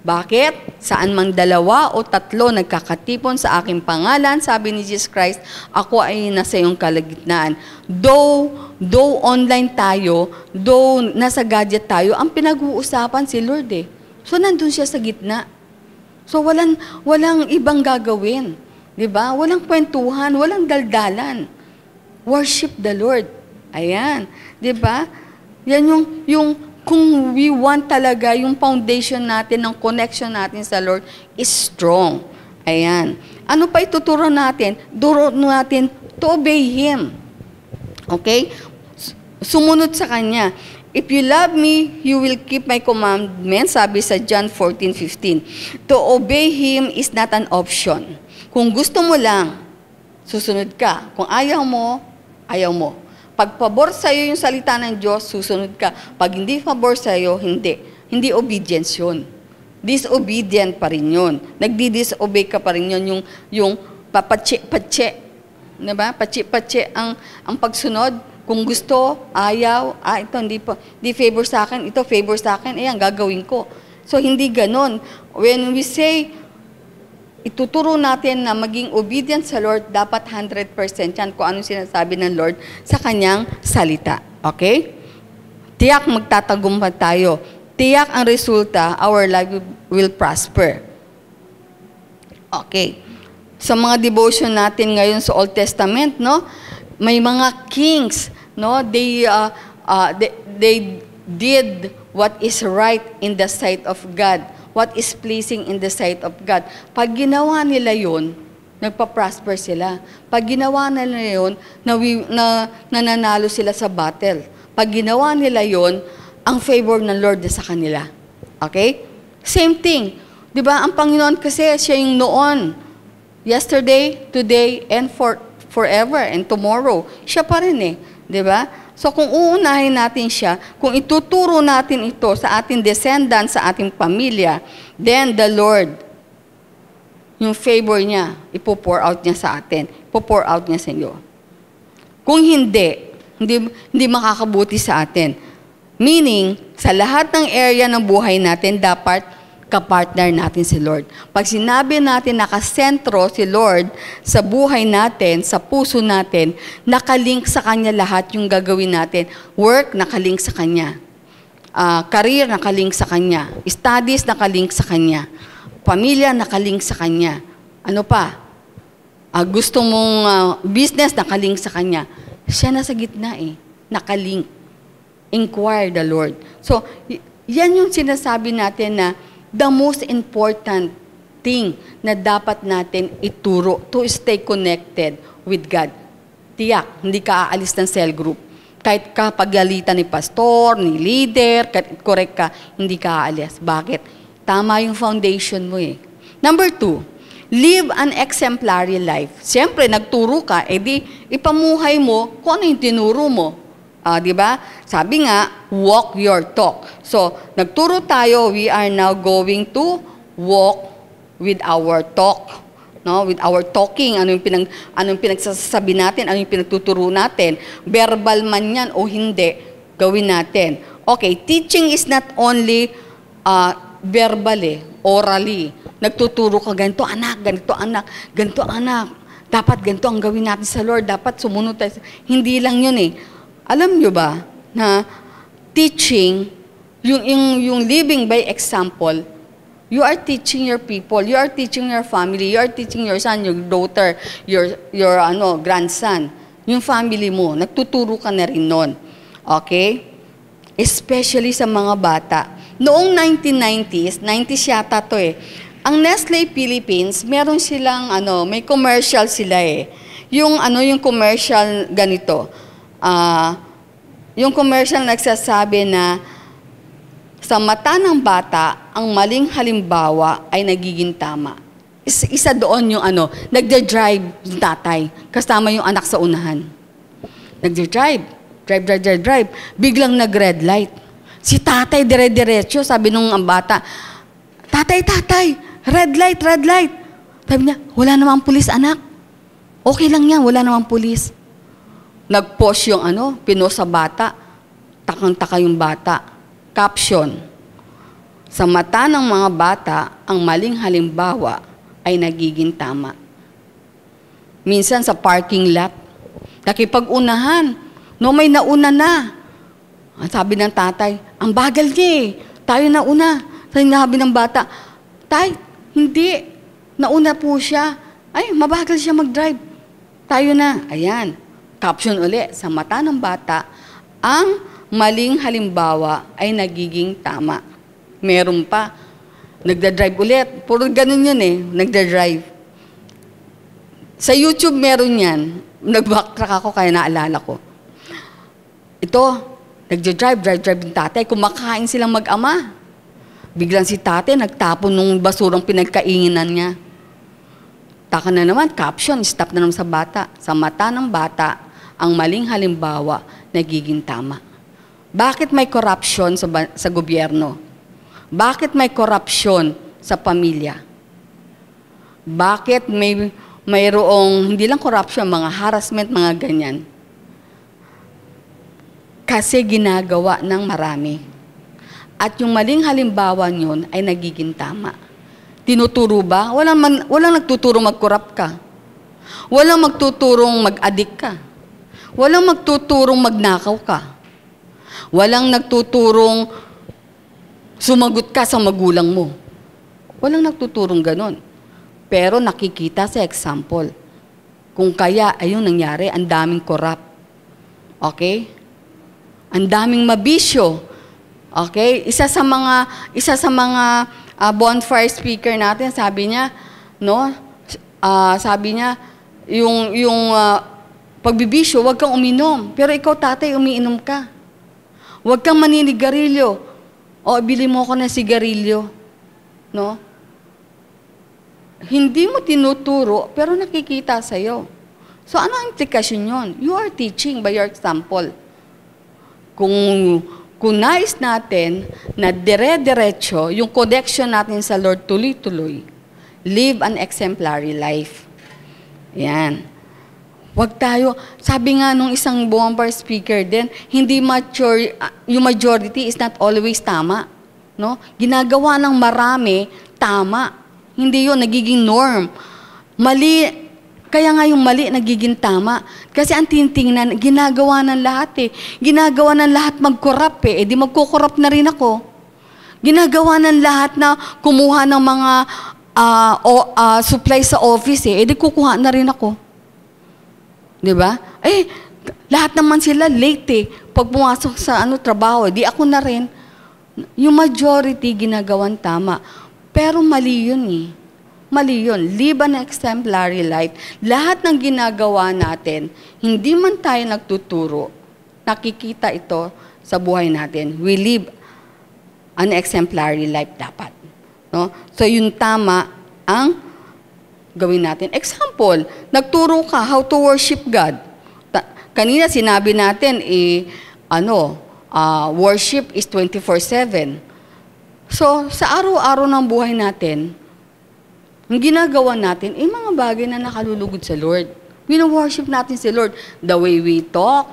Bakit? Saan mang 2 o 3 nagkakatipon sa aking pangalan, sabi ni Jesus Christ, ako ay nasa iyong kalagitnaan. Though online tayo, though nasa gadget tayo, ang pinag-uusapan si Lord eh. So, nandun siya sa gitna. So, walang ibang gagawin. Diba? Walang kwentuhan, walang daldalan. worship the Lord. Ayan. 'Di ba? Yan yung kung we want talaga yung foundation natin, ng connection natin sa Lord is strong. Ayan. Ano pa ituturo natin? Duro natin to obey Him. Okay? Sumunod sa Kanya. If you love me, you will keep my commandments, sabi sa John 14:15. To obey Him is not an option. Kung gusto mo lang, susunod ka. Kung ayaw mo, ayaw mo. Pag pabor sa'yo yung salita ng Diyos, susunod ka. Pag hindi pabor sa'yo, hindi. Hindi obedience yun. Disobedient pa rin yun. Nagdi-disobey ka pa rin yun. Yung papatse-patse. Diba? Patse-patse ang pagsunod. Kung gusto, ayaw, ito hindi favor sa akin, ito favor sa akin, ayan, gagawin ko. So, hindi ganon. When we say, ituturo natin na maging obedient sa Lord, dapat 100% yan kung anong sinasabi ng Lord sa Kanyang salita. Okay? Tiyak magtatagumpay tayo. Tiyak ang resulta, our life will prosper. Okay. Sa mga devotion natin ngayon sa Old Testament, no, may mga kings, no, they did what is right in the sight of God, what is pleasing in the sight of God. Pag ginawa nila yun, nagpa-prosper sila. Pag ginawa nila yun, nananalo sila sa battle. Pag ginawa nila yun, ang favor ng Lord sa kanila. Okay? Same thing. Di ba? Ang Panginoon kasi, siya yung noon. Yesterday, today, and forever, and tomorrow. Siya pa rin eh. Di ba? So kung uunahin natin siya, kung ituturo natin ito sa ating descendants, sa ating pamilya, then the Lord, yung favor niya, ipo-pour out niya sa atin. Ipo-pour out niya sa inyo. Kung hindi makakabuti sa atin. Meaning, sa lahat ng area ng buhay natin, dapat kapartner natin si Lord. Pag sinabi natin nakasentro si Lord sa buhay natin, sa puso natin, nakalink sa Kanya lahat yung gagawin natin. Work, nakalink sa Kanya. Career, nakalink sa Kanya. Studies, nakalink sa Kanya. Pamilya, nakalink sa Kanya. Ano pa? Gusto mong business, nakalink sa Kanya. Siya nasa gitna eh. Nakalink. Inquire the Lord. So, yan yung sinasabi natin na the most important thing na dapat natin ituro to stay connected with God. Tiyak, hindi ka aalis ng cell group. Kahit kapagalitan ni pastor, ni leader, kahit correct ka, hindi ka aalis. Bakit? Tama yung foundation mo eh. Number 2, live an exemplary life. Siyempre, nagturo ka, edi ipamuhay mo kung ano yung tinuro mo. Di ba? Sabi nga, walk your talk. So, nagturo tayo, we are now going to walk with our talk. No? With our talking. Anong pinagsasabi natin, ano yung pinagtuturo natin. Verbal man yan o hindi, gawin natin. Okay, teaching is not only verbal orally. Nagtuturo ka, ganito anak, ganito anak, ganito anak. Dapat ganito ang gawin natin sa Lord. Dapat sumunod tayo. Hindi lang yun eh. Alam nyo ba na teaching, yung living by example, you are teaching your people, you are teaching your family, you are teaching your son, your daughter, your grandson, yung family mo, nagtuturo ka na rin nun. Okay? Especially sa mga bata. Noong 1990s, 90s yata to eh, ang Nestle Philippines, meron silang, may commercial sila eh. Yung commercial ganito, yung commercial nagsasabi na sa mata ng bata, ang maling halimbawa ay nagiging tama. Isa doon yung nagde-drive yung tatay, kasama yung anak sa unahan. Nagde-drive, drive. Biglang nag-red light. Si tatay dire-diretso, sabi nung bata, tatay, red light. Sabi niya, wala namang pulis anak. Okay lang yan, wala namang pulis. Nag-post yung pinost sa bata. Takang-taka yung bata. Caption, sa mata ng mga bata, ang maling halimbawa ay nagiging tama. Minsan sa parking lot, nakipag-unahan, may nauna na. Sabi ng tatay, ang bagal niya eh. Tayo nauna. Sabi ng bata, tay, hindi. Nauna po siya. Ay, mabagal siya mag-drive. Tayo na. Ayan. Caption uli, sa mata ng bata, ang maling halimbawa ay nagiging tama. Meron pa, nagda-drive ulit. Puro ganun yun eh, nagda-drive. Sa YouTube meron yan. Nag-backtrack ako kaya naalala ko. Ito, nagda-drive yung tatay. Kumakain silang mag-ama. Biglang si tatay nagtapon nung basurang pinagkainan niya. Taka na naman, caption, stop na naman sa bata. Sa mata ng bata, ang maling halimbawa nagiging tama. Bakit may corruption sa gobyerno? Bakit may corruption sa pamilya? Bakit mayroong, hindi lang corruption, mga harassment, mga ganyan? Kasi ginagawa ng marami. At yung maling halimbawa nyon ay nagiging tama. Tinuturo ba? Walang nagtuturo mag-corrupt ka. Walang magtuturong mag-addict ka. Walang magtuturong magnakaw ka. Walang nagtuturong sumagot ka sa magulang mo. Walang nagtuturong ganon. Pero nakikita sa example. Kung kaya, ayun nangyari, ang daming corrupt. Okay? Ang daming mabisyo. Okay? Isa sa mga bonfire speaker natin, sabi niya, yung pagbibisyo, huwag kang uminom. Pero ikaw, tatay, umiinom ka. Huwag kang maninigarilyo. O, bili mo ako ng sigarilyo. No? Hindi mo tinuturo, pero nakikita sa'yo. So, ano ang implikasyon yun? You are teaching by your example. Kung nais natin na dire-diretso, yung connection natin sa Lord tuloy-tuloy, live an exemplary life. Yan. Wag tayo, sabi nga nung isang bonfire speaker din, hindi yung majority is not always tama. No? Ginagawa ng marami, tama. Hindi yun, nagiging norm. Mali, kaya nga yung mali nagiging tama. Kasi ang tinitingnan, ginagawa ng lahat eh. Ginagawa ng lahat mag-corrupt eh. Di magkukorrupt na rin ako. Ginagawa ng lahat na kumuha ng mga supply sa office eh. Di kukuha na rin ako. Di ba? Lahat naman sila late eh. Pag pumasok sa trabaho, di ako na rin. Yung majority ginagawan tama. Pero mali yun eh. Mali yun. Live an exemplary life. Lahat ng ginagawa natin, hindi man tayo nagtuturo, nakikita ito sa buhay natin. We live an exemplary life dapat. No? So yung tama ang gawin natin. Example, nagturo ka how to worship God. Kanina sinabi natin, worship is 24/7. So, sa araw-araw ng buhay natin, ang ginagawa natin, mga bagay na nakalulugod sa Lord. Wino-worship natin si Lord. The way we talk,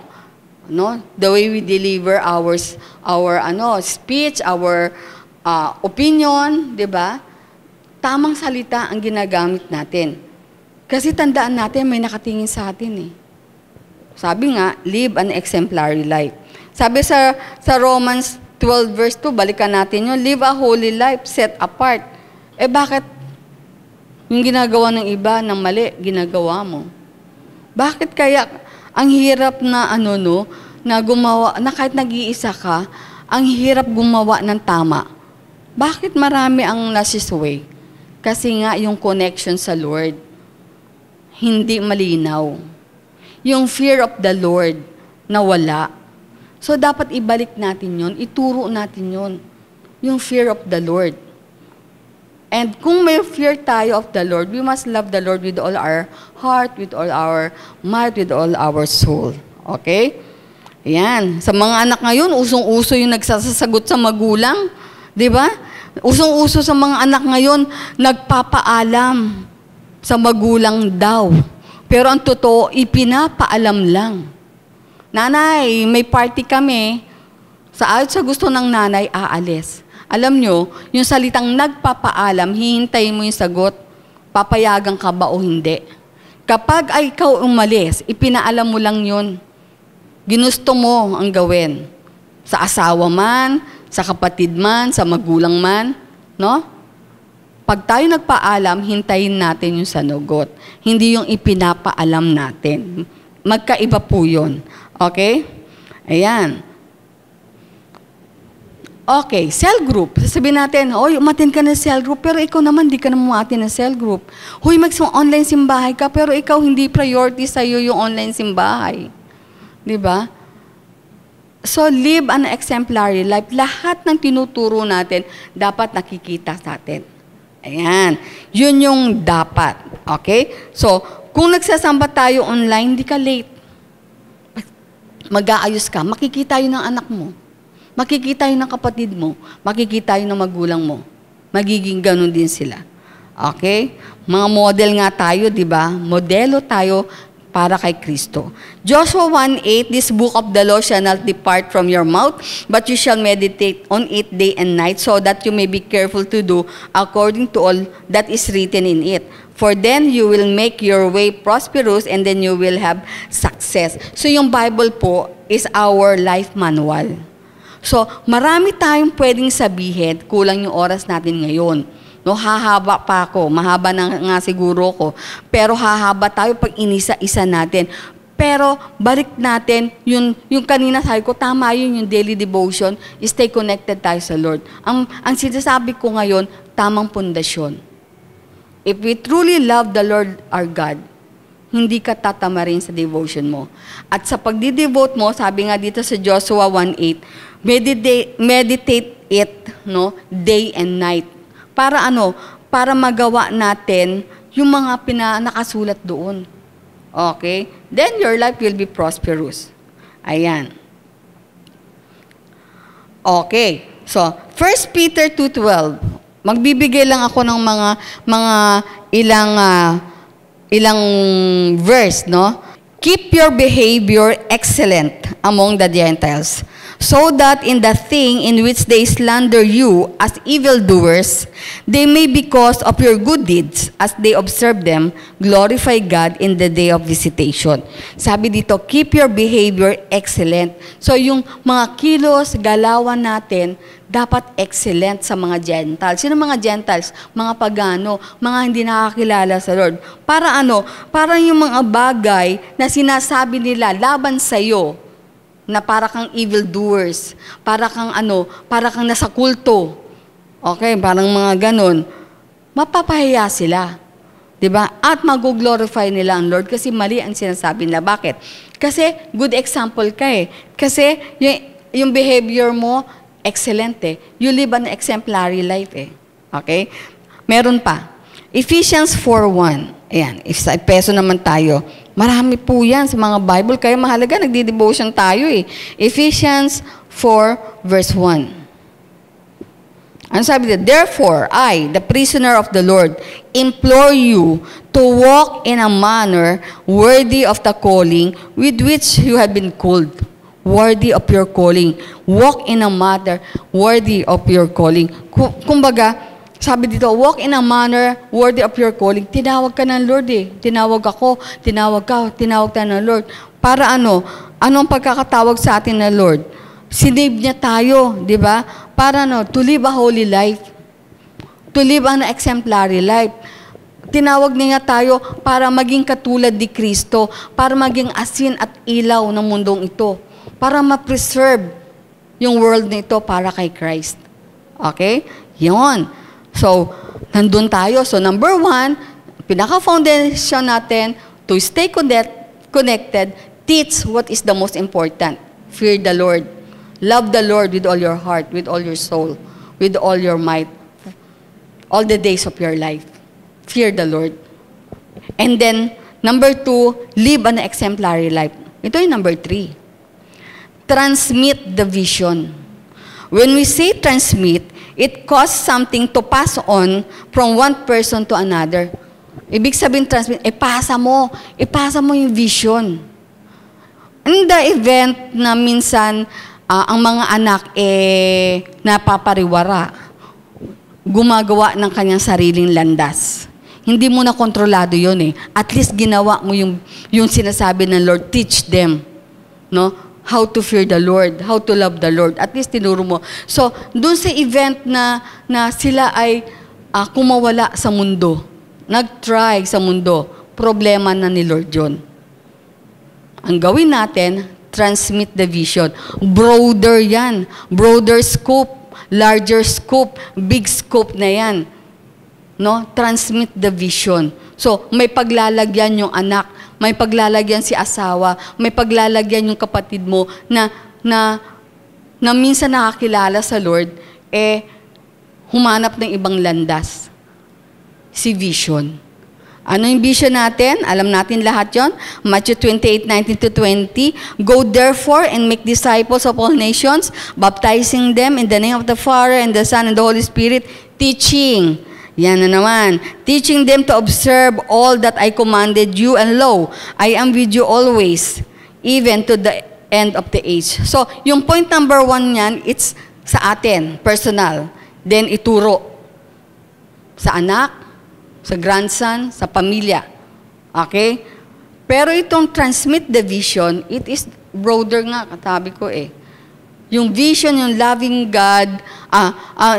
the way we deliver our speech, our opinion, di ba? Tamang salita ang ginagamit natin. Kasi tandaan natin, may nakatingin sa atin eh. Sabi nga, live an exemplary life. Sabi sa Romans 12 verse 2, balikan natin yun, live a holy life, set apart. Bakit yung ginagawa ng iba ng mali, ginagawa mo? Bakit kaya ang hirap na na gumawa, na kahit nag-iisa ka, ang hirap gumawa ng tama? Bakit marami ang nasisway? Kasi nga yung connection sa Lord, hindi malinaw. Yung fear of the Lord, nawala. So, dapat ibalik natin yon, ituro natin yon, yung fear of the Lord. And kung may fear tayo of the Lord, we must love the Lord with all our heart, with all our might, with all our soul. Okay? Yan. Sa mga anak ngayon, usong-uso yung nagsasagot sa magulang. Di ba? Usong-uso sa mga anak ngayon, nagpapaalam sa magulang daw. Pero ang totoo, ipinapaalam lang. Nanay, may party kami. Sa gusto ng nanay, aalis. Alam nyo, yung salitang nagpapaalam, hihintayin mo yung sagot, papayagan ka ba o hindi. Kapag ay ikaw umalis, ipinaalam mo lang yun. Ginusto mo ang gawin. Sa asawa man, sa kapatid man, sa magulang man, no? Pag tayo nagpaalam, hintayin natin yung sanugot. Hindi yung ipinapaalam natin. Magkaiba po yun. Okay? Ayan. Okay, cell group. Sasabihin natin, oy, umatin ka na cell group, pero ikaw naman, di ka naman umatin na cell group. Huy, online simbahay ka, pero ikaw hindi priority sa'yo yung online simbahay. Di ba? So, live an exemplary life. Lahat ng tinuturo natin, dapat nakikita sa atin. Ayan. Yun yung dapat. Okay? So, kung nagsasamba tayo online, di ka late. Mag-aayos ka, makikita yun ng anak mo. Makikita yun ng kapatid mo. Makikita yun ng magulang mo. Magiging ganun din sila. Okay? Mga model nga tayo, di ba? Modelo tayo para kay Kristo. Joshua 1:8, this book of the law shall not depart from your mouth, but you shall meditate on it day and night, so that you may be careful to do according to all that is written in it. For then you will make your way prosperous, and then you will have success. So yung Bible po is our life manual. So, marami tayong pwedeng sabihin, kulang yung oras natin ngayon. No, hahaba pa ako, mahaba na nga siguro ko, pero hahaba tayo pag inisa-isa natin. Pero balik natin, yung kanina sabi ko, tama yun yung daily devotion, stay connected tayo sa Lord. Ang sinasabi ko ngayon, tamang pundasyon. If we truly love the Lord our God, hindi ka tatamarin sa devotion mo. At sa pagdi-devote mo, sabi nga dito sa Joshua 1:8, meditate it, no, day and night. Para ano? Para magawa natin yung mga nakasulat doon. Okay? Then your life will be prosperous. Ayan. Okay. So, 1 Peter 2:12. Magbibigay lang ako ng mga ilang verse, no? Keep your behavior excellent among the Gentiles, so that in the thing in which they slander you as evildoers, they may, because of your good deeds, as they observe them, glorify God in the day of visitation. Sabi dito, keep your behavior excellent. So yung mga kilos, galawan natin, dapat excellent sa mga Gentiles. Sino mga Gentiles? Mga pagano, mga hindi nakakilala sa Lord. Para ano? Para yung mga bagay na sinasabi nila laban sa iyo, na para kang evildoers, para kang nasa kulto. Okay, parang mga ganun. Mapapahiya sila. 'Di ba? At mag-glorify nila ang Lord kasi mali ang sinasabi nila. Bakit? Kasi good example ka eh. Kasi yung behavior mo, excellent eh. You live an exemplary life eh. Okay? Meron pa. Ephesians 4:1. Ayan, if sa peso naman tayo. Marami po yan sa mga Bible. Kaya mahalaga, nagdi-devotion tayo eh. Ephesians 4:1. Ano sabi dito? Therefore, I, the prisoner of the Lord, implore you to walk in a manner worthy of the calling with which you have been called. Worthy of your calling. Walk in a manner worthy of your calling. Kumbaga, sabi dito, walk in a manner worthy of your calling. Tinawag ka ng Lord eh. Tinawag ako, tinawag tayo ng Lord. Para ano? Anong pagkakatawag sa atin ng Lord? Sinave niya tayo, di ba? Para to live a holy life. To live an exemplary life. Tinawag niya tayo para maging katulad ni Kristo, para maging asin at ilaw ng mundong ito, para ma-preserve yung world nito para kay Christ. Okay? Yun. So, nandun tayo. So, number 1, pinaka-foundation natin, to stay connected, teach what is the most important. Fear the Lord. Love the Lord with all your heart, with all your soul, with all your might, all the days of your life. Fear the Lord. And then, number 2, live an exemplary life. Ito yung number 3. Transmit the vision. When we say transmit, it costs something to pass on from one person to another. Ibig sabihin transmit, ipasa mo yung vision. In the event na minsan, ang mga anak napapariwara, gumagawa ng kanyang sariling landas. Hindi mo na kontrolado yun eh. At least ginawa mo yung sinasabi ng Lord, teach them. No? How to fear the Lord, how to love the Lord. At least tinuro mo. So, doon sa event na sila ay kumawala sa mundo, nag-try sa mundo, problema na ni Lord yun. ang gawin natin, transmit the vision. Broader yan. Broader scope, larger scope, big scope na yan. No? Transmit the vision. So, may paglalagyan yung anak, may paglalagyan si asawa, may paglalagyan yung kapatid mo na minsan nakakilala sa Lord, humanap ng ibang landas. Si vision. Ano yung vision natin? Alam natin lahat yon. Matthew 28:19-20. Go therefore and make disciples of all nations, baptizing them in the name of the Father and the Son and the Holy Spirit, teaching. Yan na naman. Teaching them to observe all that I commanded you, and lo, I am with you always, even to the end of the age. So, yung point number 1 yan, it's sa atin, personal. Then, ituro sa anak, sa grandson, sa pamilya. Okay? Pero itong transmit the vision, it is broader nga, katabi ko Yung vision, yung loving God,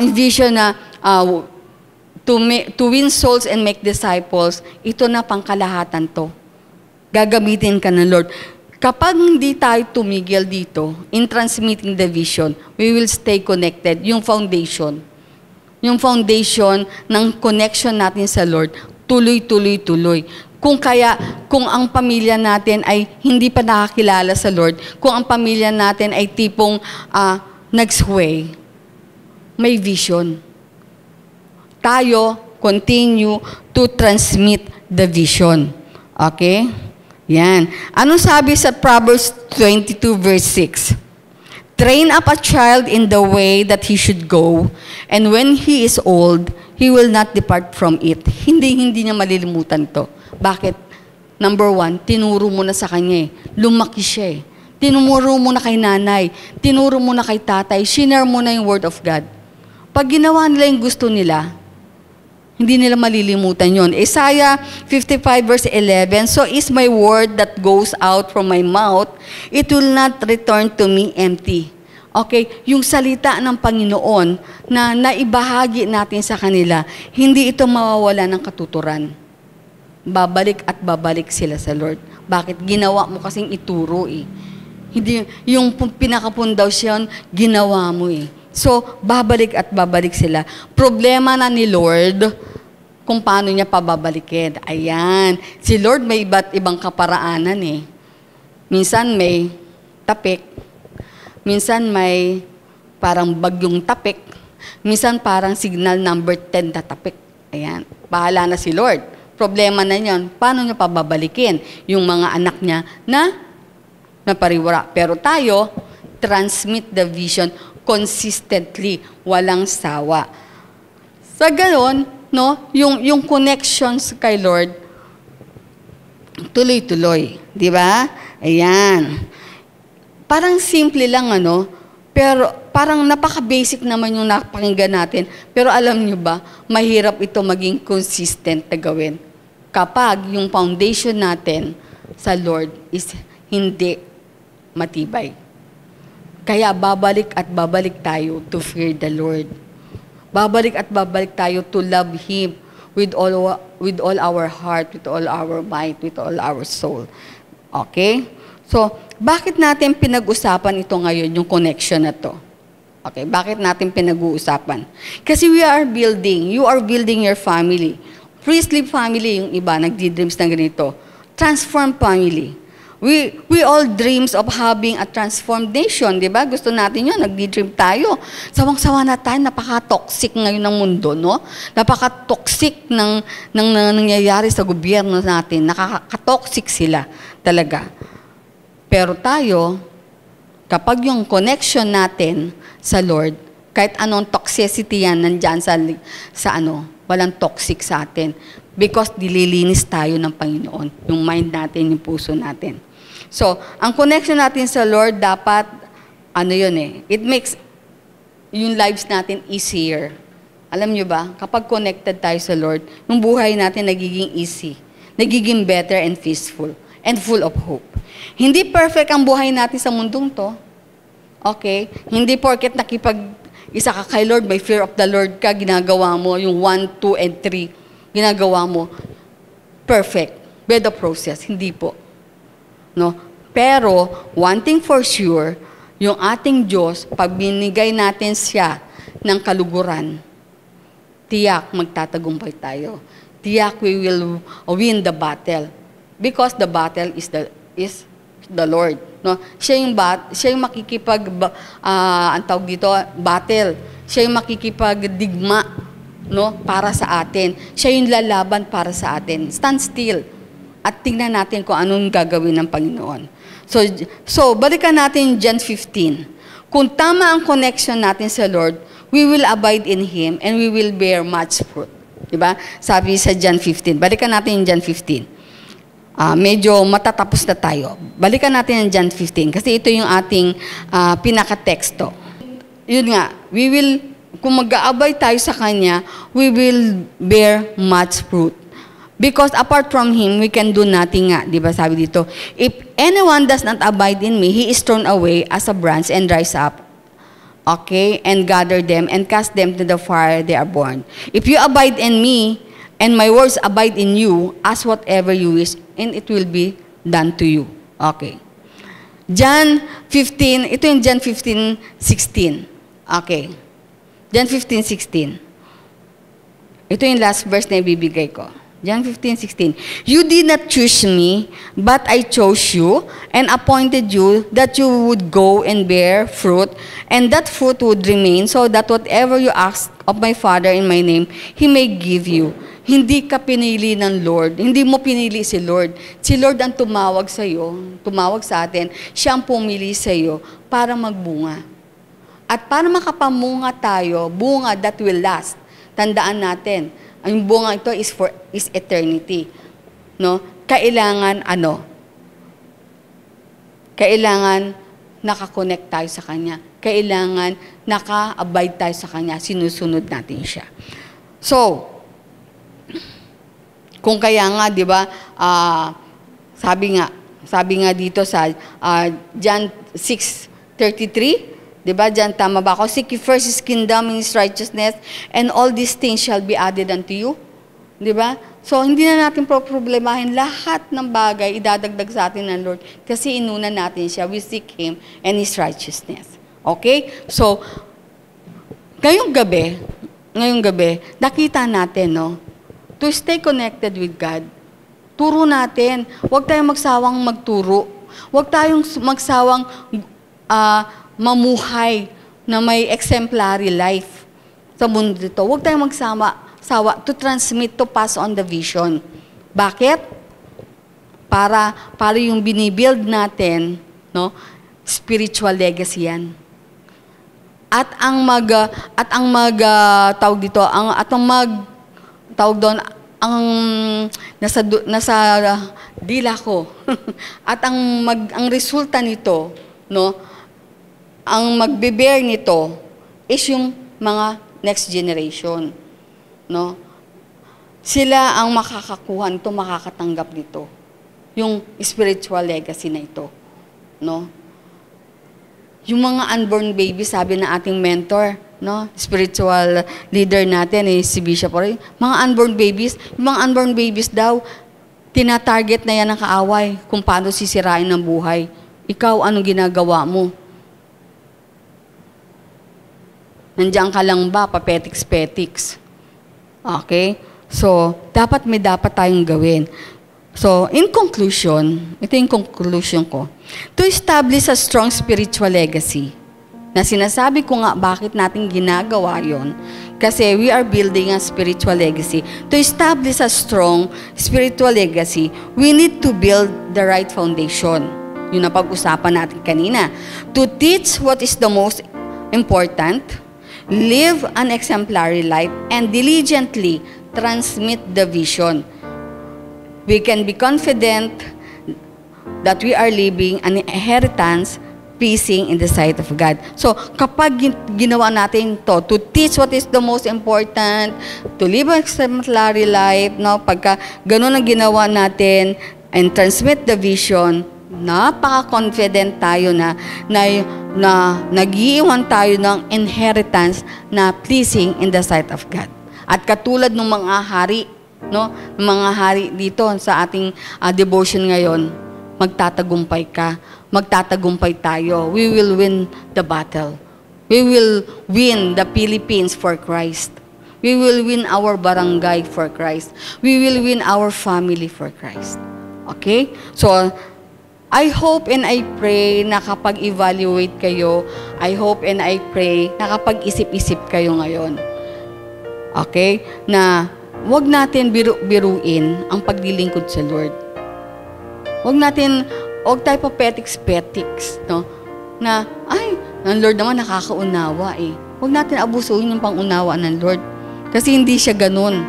yung vision na to win souls and make disciples, ito na pangkalahatan to. Gagamitin ka ng Lord. Kapag hindi tayo tumigil dito, in transmitting the vision, we will stay connected. Yung foundation ng connection natin sa Lord, tuloy. Kung ang pamilya natin ay hindi pa nakakilala sa Lord, kung ang pamilya natin ay tipong nag-sway, may vision. Tayo, continue to transmit the vision. Okay? Yan. Anong sabi sa Proverbs 22 verse 6? Train up a child in the way that he should go, and when he is old, he will not depart from it. Hindi niya malilimutan to. Bakit? Number 1, tinuro mo na sa kanya Lumaki siya Tinuro mo na kay nanay. Tinuro mo na kay tatay. Shinare mo na yung word of God. Pag ginawa nila yung gusto nila, hindi nila malilimutan yon. Isaiah 55 verse 11, so is my word that goes out from my mouth, it will not return to me empty. Okay, yung salita ng Panginoon na naibahagi natin sa kanila, hindi ito mawawala ng katuturan. Babalik at babalik sila sa Lord. Bakit? Ginawa mo kasing ituro Hindi, yung pinakapundasyon, ginawa mo So, babalik at babalik sila. Problema na ni Lord kung paano niya pababalikin. Ayan. Si Lord may iba't ibang kaparaanan Minsan may tapik. Minsan may parang bagyong tapik. Minsan parang signal number 10 na tapik. Ayan. Bahala na si Lord. Problema na yan. Paano niya pababalikin yung mga anak niya na pariwara. Pero tayo, transmit the vision consistently, walang sawa. Sa ganon, yung connections kay Lord, tuloy-tuloy. Di ba? Ayan. Parang simple lang, pero parang napaka-basic naman yung napakinggan natin. Pero alam nyo ba, mahirap ito maging consistent na gawin. Kapag yung foundation natin sa Lord is hindi matibay. Kaya babalik at babalik tayo to fear the Lord. Babalik at babalik tayo to love Him with all our heart, with all our might, with all our soul. Okay? So, bakit natin pinag-usapan ito ngayon, yung connection na to? Okay, bakit natin pinag-uusapan? Kasi you are building your family. Priestly family, yung iba, nagdi-dreams ng ganito. Transformed family. We all dreams of having a transformed nation, di ba? Gusto natin yun, nagdi-dream tayo. Sawang-sawa na tayo, napaka-toxic ngayon ng mundo, Napaka-toxic ng nangyayari sa gobyerno natin. Nakaka-toxic sila talaga. Pero tayo, kapag yung connection natin sa Lord, kahit anong toxicity yan, nandyan walang toxic sa atin. Because dililinis tayo ng Panginoon. Yung mind natin, yung puso natin. So, ang connection natin sa Lord, dapat, it makes yung lives natin easier. Alam nyo ba, kapag connected tayo sa Lord, yung buhay natin nagiging easy, nagiging better and peaceful, and full of hope. Hindi perfect ang buhay natin sa mundong to. Okay? Hindi porket nakipag-isa ka kay Lord, may fear of the Lord ka, ginagawa mo yung 1, 2, and 3, ginagawa mo perfect. By the process, hindi po. Pero, one thing for sure, yung ating Diyos, pag binigay natin siya ng kaluguran, tiyak magtatagumpay tayo. Tiyak we will win the battle. Because the battle is the Lord. No? Siya yung ang tawag dito, battle. Siya yung makikipagdigma, no, para sa atin. Siya yung lalaban para sa atin. Stand still at tingnan natin kung anong gagawin ng Panginoon. So balikan natin John 15. Kung tama ang connection natin sa Lord, we will abide in Him and we will bear much fruit. Diba? Sabi sa John 15. Balikan natin yung John 15. Medyo matatapos na tayo. Balikan natin ang John 15 kasi ito yung ating pinaka-teksto. Yun nga, kung mag-aabay tayo sa Kanya, we will bear much fruit. Because apart from Him, we can do nothing nga. Di ba sabi dito, if anyone does not abide in me, he is thrown away as a branch and dries up. Okay? And gather them and cast them to the fire they are born. If you abide in me, and my words abide in you, ask whatever you wish, and it will be done to you. Okay. John 15, ito yung John 15:16. Okay. John 15:16. Ito yung last verse na ibibigay ko. John 15:16. You did not choose me, but I chose you and appointed you that you would go and bear fruit, and that fruit would remain, so that whatever you ask of my Father in my name, He may give you. Hindi ka pinili ng Lord. Hindi mo pinili si Lord. Si Lord ang tumawag sa iyo, tumawag sa atin. Siya ang pumili sa iyo para magbunga. At para makapamunga tayo, bunga that will last. Tandaan natin, ang bunga ito is eternity. No? Kailangan Kailangan nakakonect tayo sa Kanya. Kailangan naka-abide tayo sa Kanya. Sinusunod natin siya. So, kung kaya nga, di ba, sabi nga dito sa John 6:33, di ba, John, tama ba ako? Seek ye first His kingdom and His righteousness, and all these things shall be added unto you. Di ba? So, hindi na natin problemahin lahat ng bagay, idadagdag sa atin ng Lord, kasi inuna natin siya. We seek Him and His righteousness. Okay? So, ngayong gabi, nakita natin, no, to stay connected with God. Turo natin. Huwag tayong magsawang magturo. Huwag tayong magsawang mamuhay na may exemplary life sa mundo dito. Huwag tayong sawa to transmit, to pass on the vision. Bakit? Para yung binibuild natin, no, spiritual legacy yan. Ang nasa dila ko. At ang resulta nito, no, ang magbe-bear nito is yung mga next generation, no? Sila ang makakakuha nito, makakatanggap nito. Yung spiritual legacy na ito, no? Yung mga unborn baby, sabi na ating mentor, no, spiritual leader natin si Bishop Roy, mga unborn babies daw, tinatarget na yan ng kaaway kung paano sisirain ng buhay. Ikaw, anong ginagawa mo? Nandiyan ka lang ba, papetiks-petiks? Okay? So, dapat tayong gawin. So, in conclusion, ito yung conclusion ko. To establish a strong spiritual legacy, na sinasabi ko nga bakit natin ginagawa yon, kasi we are building a spiritual legacy. To establish a strong spiritual legacy, we need to build the right foundation. Yun ang pag-usapan natin kanina. To teach what is the most important, live an exemplary life, and diligently transmit the vision. We can be confident that we are leaving an inheritance pleasing in the sight of God. So, kapag ginawa natin to teach what is the most important, to live an exemplary life, no? Pagka ganun ang ginawa natin, and transmit the vision, napaka-confident tayo na nag-iiwan tayo ng inheritance na pleasing in the sight of God. At katulad ng mga hari, no, mga hari dito sa ating devotion ngayon, magtatagumpay ka, magtatagumpay tayo. We will win the battle. We will win the Philippines for Christ. We will win our barangay for Christ. We will win our family for Christ. Okay? So, I hope and I pray na kapag evaluate kayo, I hope and I pray na kapag isip-isip kayo ngayon. Okay? Na wag natin biruin ang paglilingkod sa Lord. Wag tayo papetiks-petiks, no? Na, ang Lord naman nakakaunawa eh. Wag natin abusuhin yung pangunawa ng Lord. Kasi hindi siya ganun.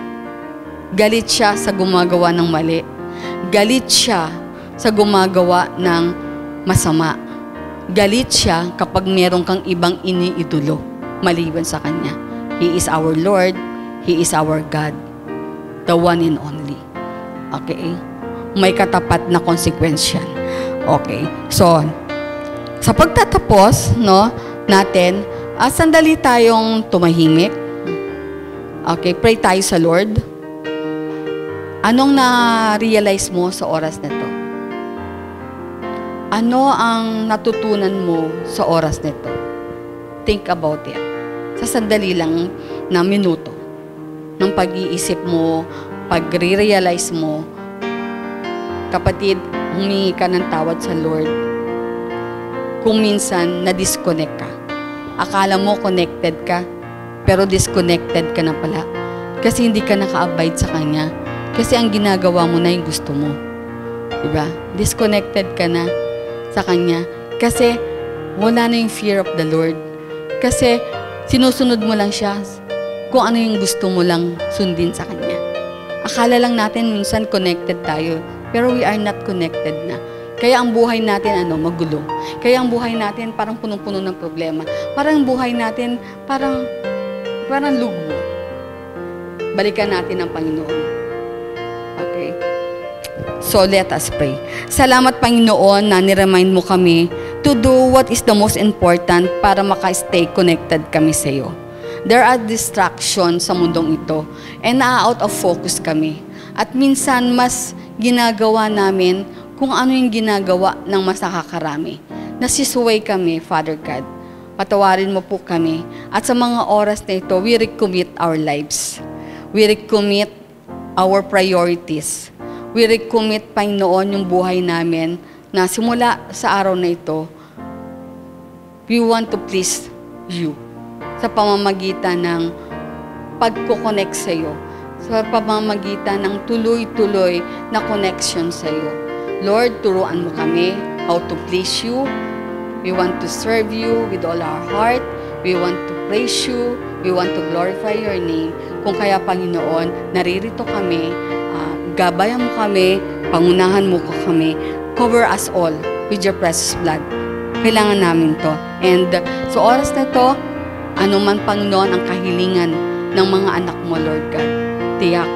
Galit siya sa gumagawa ng mali. Galit siya sa gumagawa ng masama. Galit siya kapag meron kang ibang iniidolo maliban sa Kanya. He is our Lord. He is our God. The one and only. Okay? May katapat na konsekwensya. Okay. So, sa pagtatapos, no, natin, sandali tayong tumahimik. Okay, pray tayo sa Lord. Anong na-realize mo sa oras na to? Ano ang natutunan mo sa oras na to? Think about it. Sa sandali lang na minuto ng pag-iisip mo, pag-realize mo, kapatid, humingi ka ng tawad sa Lord. Kung minsan, na-disconnect ka. Akala mo connected ka, pero disconnected ka na pala. Kasi hindi ka naka-abide sa Kanya. Kasi ang ginagawa mo na yung gusto mo. Diba? Disconnected ka na sa Kanya. Kasi wala na yung fear of the Lord. Kasi sinusunod mo lang siya kung ano yung gusto mo lang sundin sa Kanya. Akala lang natin minsan connected tayo, pero we are not connected na. Kaya ang buhay natin, magulo. Kaya ang buhay natin parang punong-puno ng problema. Parang ang buhay natin parang lugmo. Balikan natin ang Panginoon. Okay? So, let us pray. Salamat, Panginoon, na niremind mo kami to do what is the most important para maka-stay connected kami sa iyo. There are distractions sa mundong ito and out of focus kami. At minsan, mas ginagawa namin kung ano yung ginagawa ng mas nakakarami. Nasisuway kami, Father God. Patawarin mo po kami. At sa mga oras na ito, we recommit our lives. We recommit our priorities. We recommit, Panginoon, yung buhay namin na simula sa araw na ito, we want to please you sa pamamagitan ng pagko-connect sa iyo, sa pamamagitan ng tuloy-tuloy na connection sa iyo. Lord, turuan mo kami how to please you. We want to serve you with all our heart. We want to praise you. We want to glorify your name. Kung kaya, Panginoon, naririto kami, gabayan mo kami, pangunahan mo kami, cover us all with your precious blood. Kailangan namin to. And sa oras na to, ano man, Panginoon, ang kahilingan ng mga anak mo, Lord God, tiyak,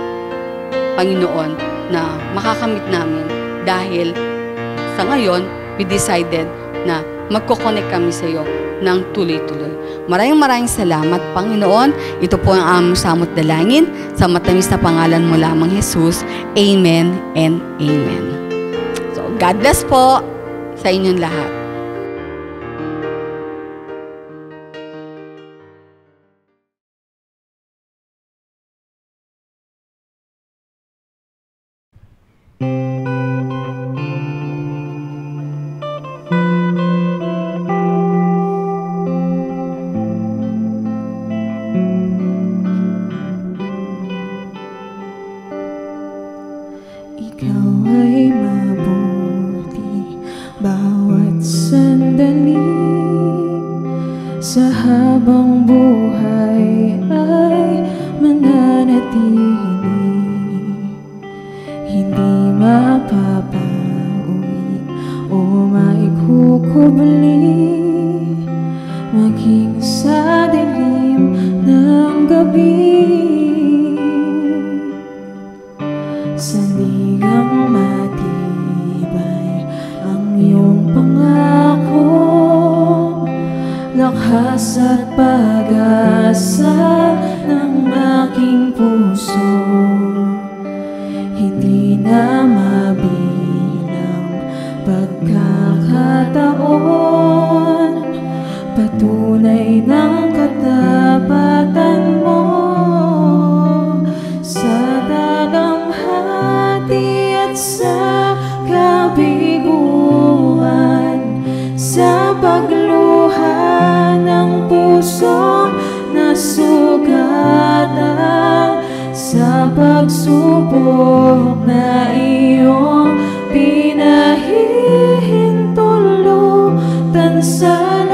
Panginoon, na makakamit namin dahil sa ngayon, we decided na magko-connect kami sa iyo ng tuloy-tuloy. Maraming salamat, Panginoon. Ito po ang aming samot dalangin sa matamis na pangalan mo lamang, Jesus. Amen and amen. So, God bless po sa inyong lahat. Ikaw ay mabuti bawat sandali, sa habang buhay ay mananatili, hindi mapapauwi o maikukubli, maging sa dilim ng gabi. Sandigang matibay ang iyong pangako, lakas at pag-asa ng aking puso, hindi na mabilang pagkakataon, patunay ng katapatan mo sa dalamhati at sa kabiguan, sa pagluha ng pusong nasugatan, sa pagsubok na iyong pinahihintulutan. Salamat,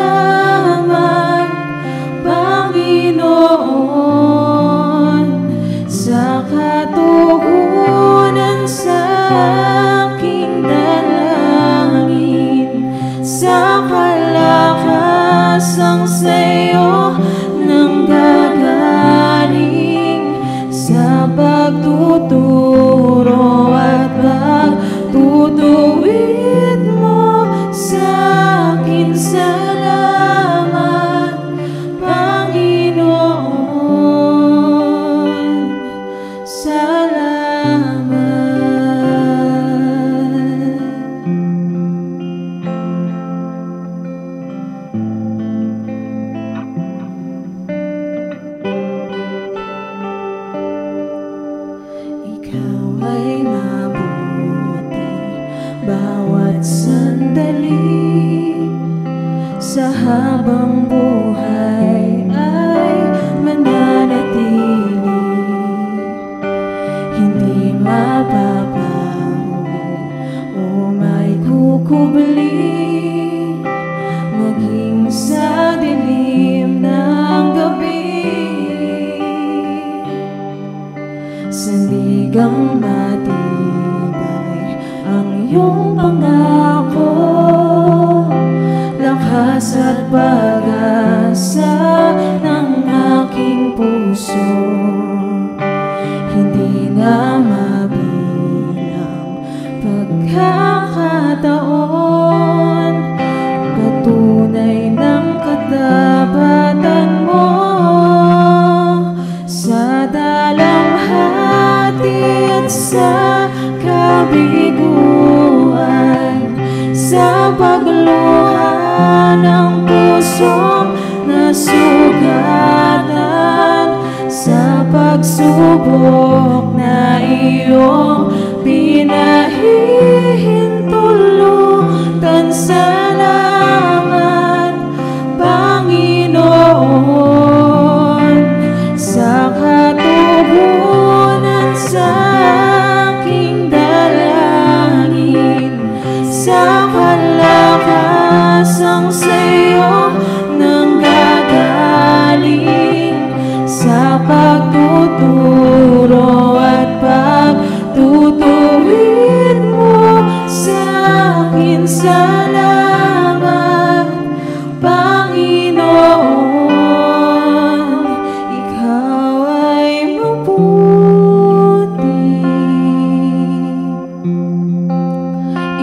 Panginoon, sa katugunan sa aking dalangin, sa kalakasang sa'yo nanggagaling, sa pagtuturo at pagtutuwid mo sa akin. Salamat, Panginoon, salamat. Ikaw ay mabuti bawat sandali, sa habang buhay ay mananatili, hindi mapapawi o may kukubli, maging sa dilim ng gabi. Sandigang matibay ang iyong pangako, lakas at pag-asa ng aking puso, hindi na mabilang pagkakataon, patunay ng katapatan mo sa dalamhati at sa kabiguan, sa pagluha ng pusong nasugatan, sa pagsubok na iyong pinahihintulutan. Salamat, Panginoon, sa katugunan sa aking dalangin, sa kalakasang sa'yo nanggagaling, sa pagtuturo at pagtutuwid mo sa akin. Salamat, Panginoon, ikaw ay mabuti,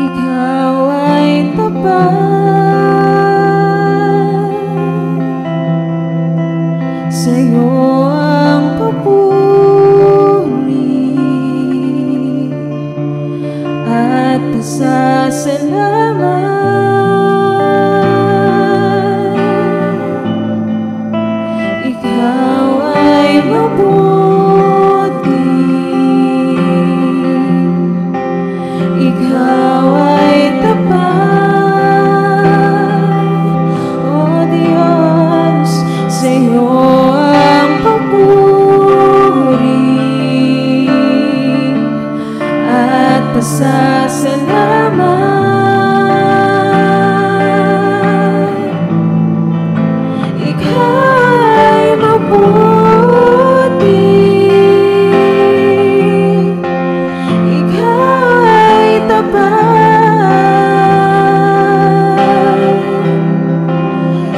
ikaw ay tapat, sa'yo ang papuri at pasasalamat. Ikaw ay mabuti, ikaw ay tapat, O Diyos, sa'yo ang papuri at pasasalamat. Ikaw ay mabuti, ikaw ay tapat,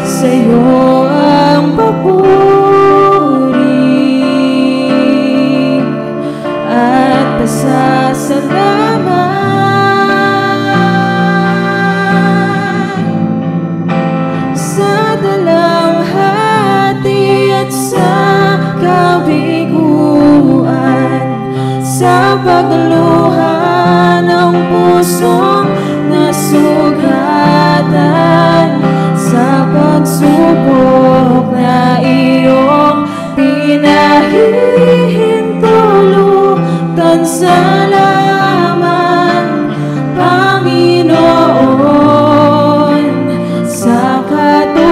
sa'yo ang papuri at pasasalamat. Sa dalamhati at sa kabiguan, sa pagluha ng pusong nasugatan, salamat, Panginoon, sa katugunan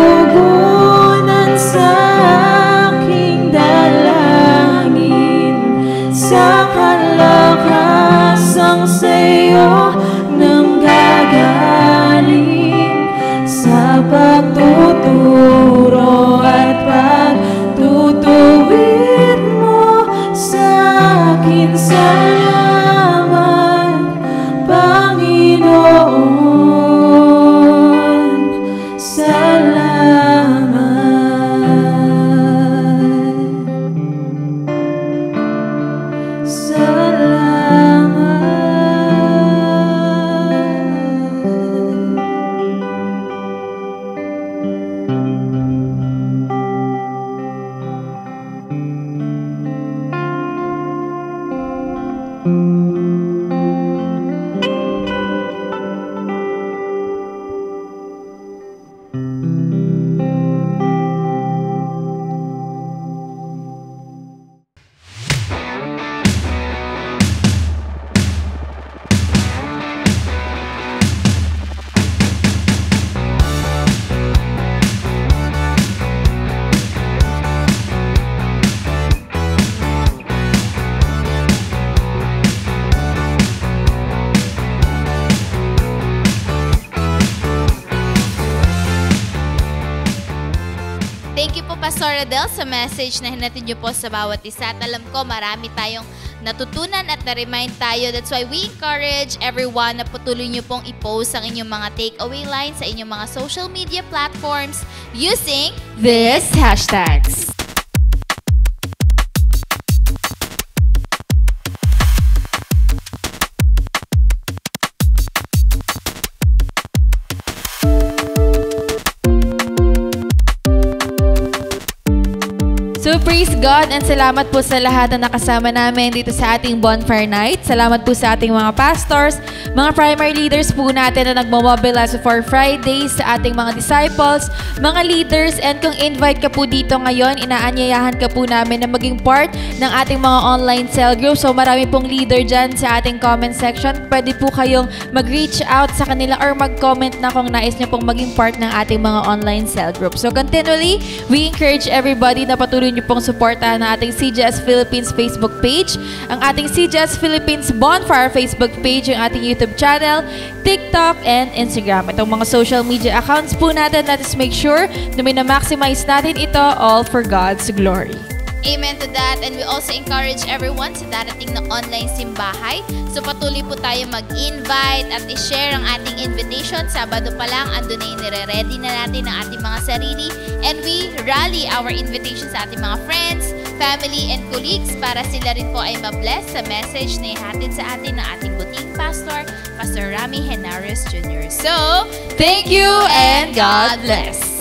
sa aking dalangin, sa kalakasang sa'yo nang gagaling, sa pagtuturo at pagtutuwid mo sa akin. Salamat, Panginoon, salamat, Thank you po, Pastor Adel, sa message na hinatid niyo po sa bawat isa. At alam ko, marami tayong natutunan at na-remind tayo. That's why we encourage everyone na patuloy niyo pong i-post ang inyong mga takeaway lines sa inyong mga social media platforms using This hashtags. So praise God and salamat po sa lahat na nakasama namin dito sa ating Bonfire Night. Salamat po sa ating mga pastors, mga primary leaders po natin na nagmo-mobilize for Fridays sa ating mga disciples, mga leaders, and kung invite ka po dito ngayon, inaanyayahan ka po namin na maging part ng ating mga online cell group. So marami pong leader dyan sa ating comment section. Pwede po kayong mag-reach out sa kanila or mag-comment na kung nais nyo pong maging part ng ating mga online cell group. So continually, we encourage everybody na patuloy nyo pong suportahan ng ating CGS Philippines Facebook page, ang ating CGS Philippines Bonfire Facebook page, yung ating YouTube channel, TikTok, and Instagram. Itong mga social media accounts po natin, let us make sure na minamaximize natin ito all for God's glory. Amen to that. And we also encourage everyone sa darating na online simbahay. So patuloy po tayo mag-invite at i-share ang ating invitation. Sabado pa lang, andun na yung nire-ready na natin ang ating mga sarili. And we rally our invitation sa ating mga friends, family, and colleagues para sila rin po ay ma-bless sa message na ihatid sa atin ng ating buting pastor, Pastor Rami Henarius Jr. So, Thank you and God bless.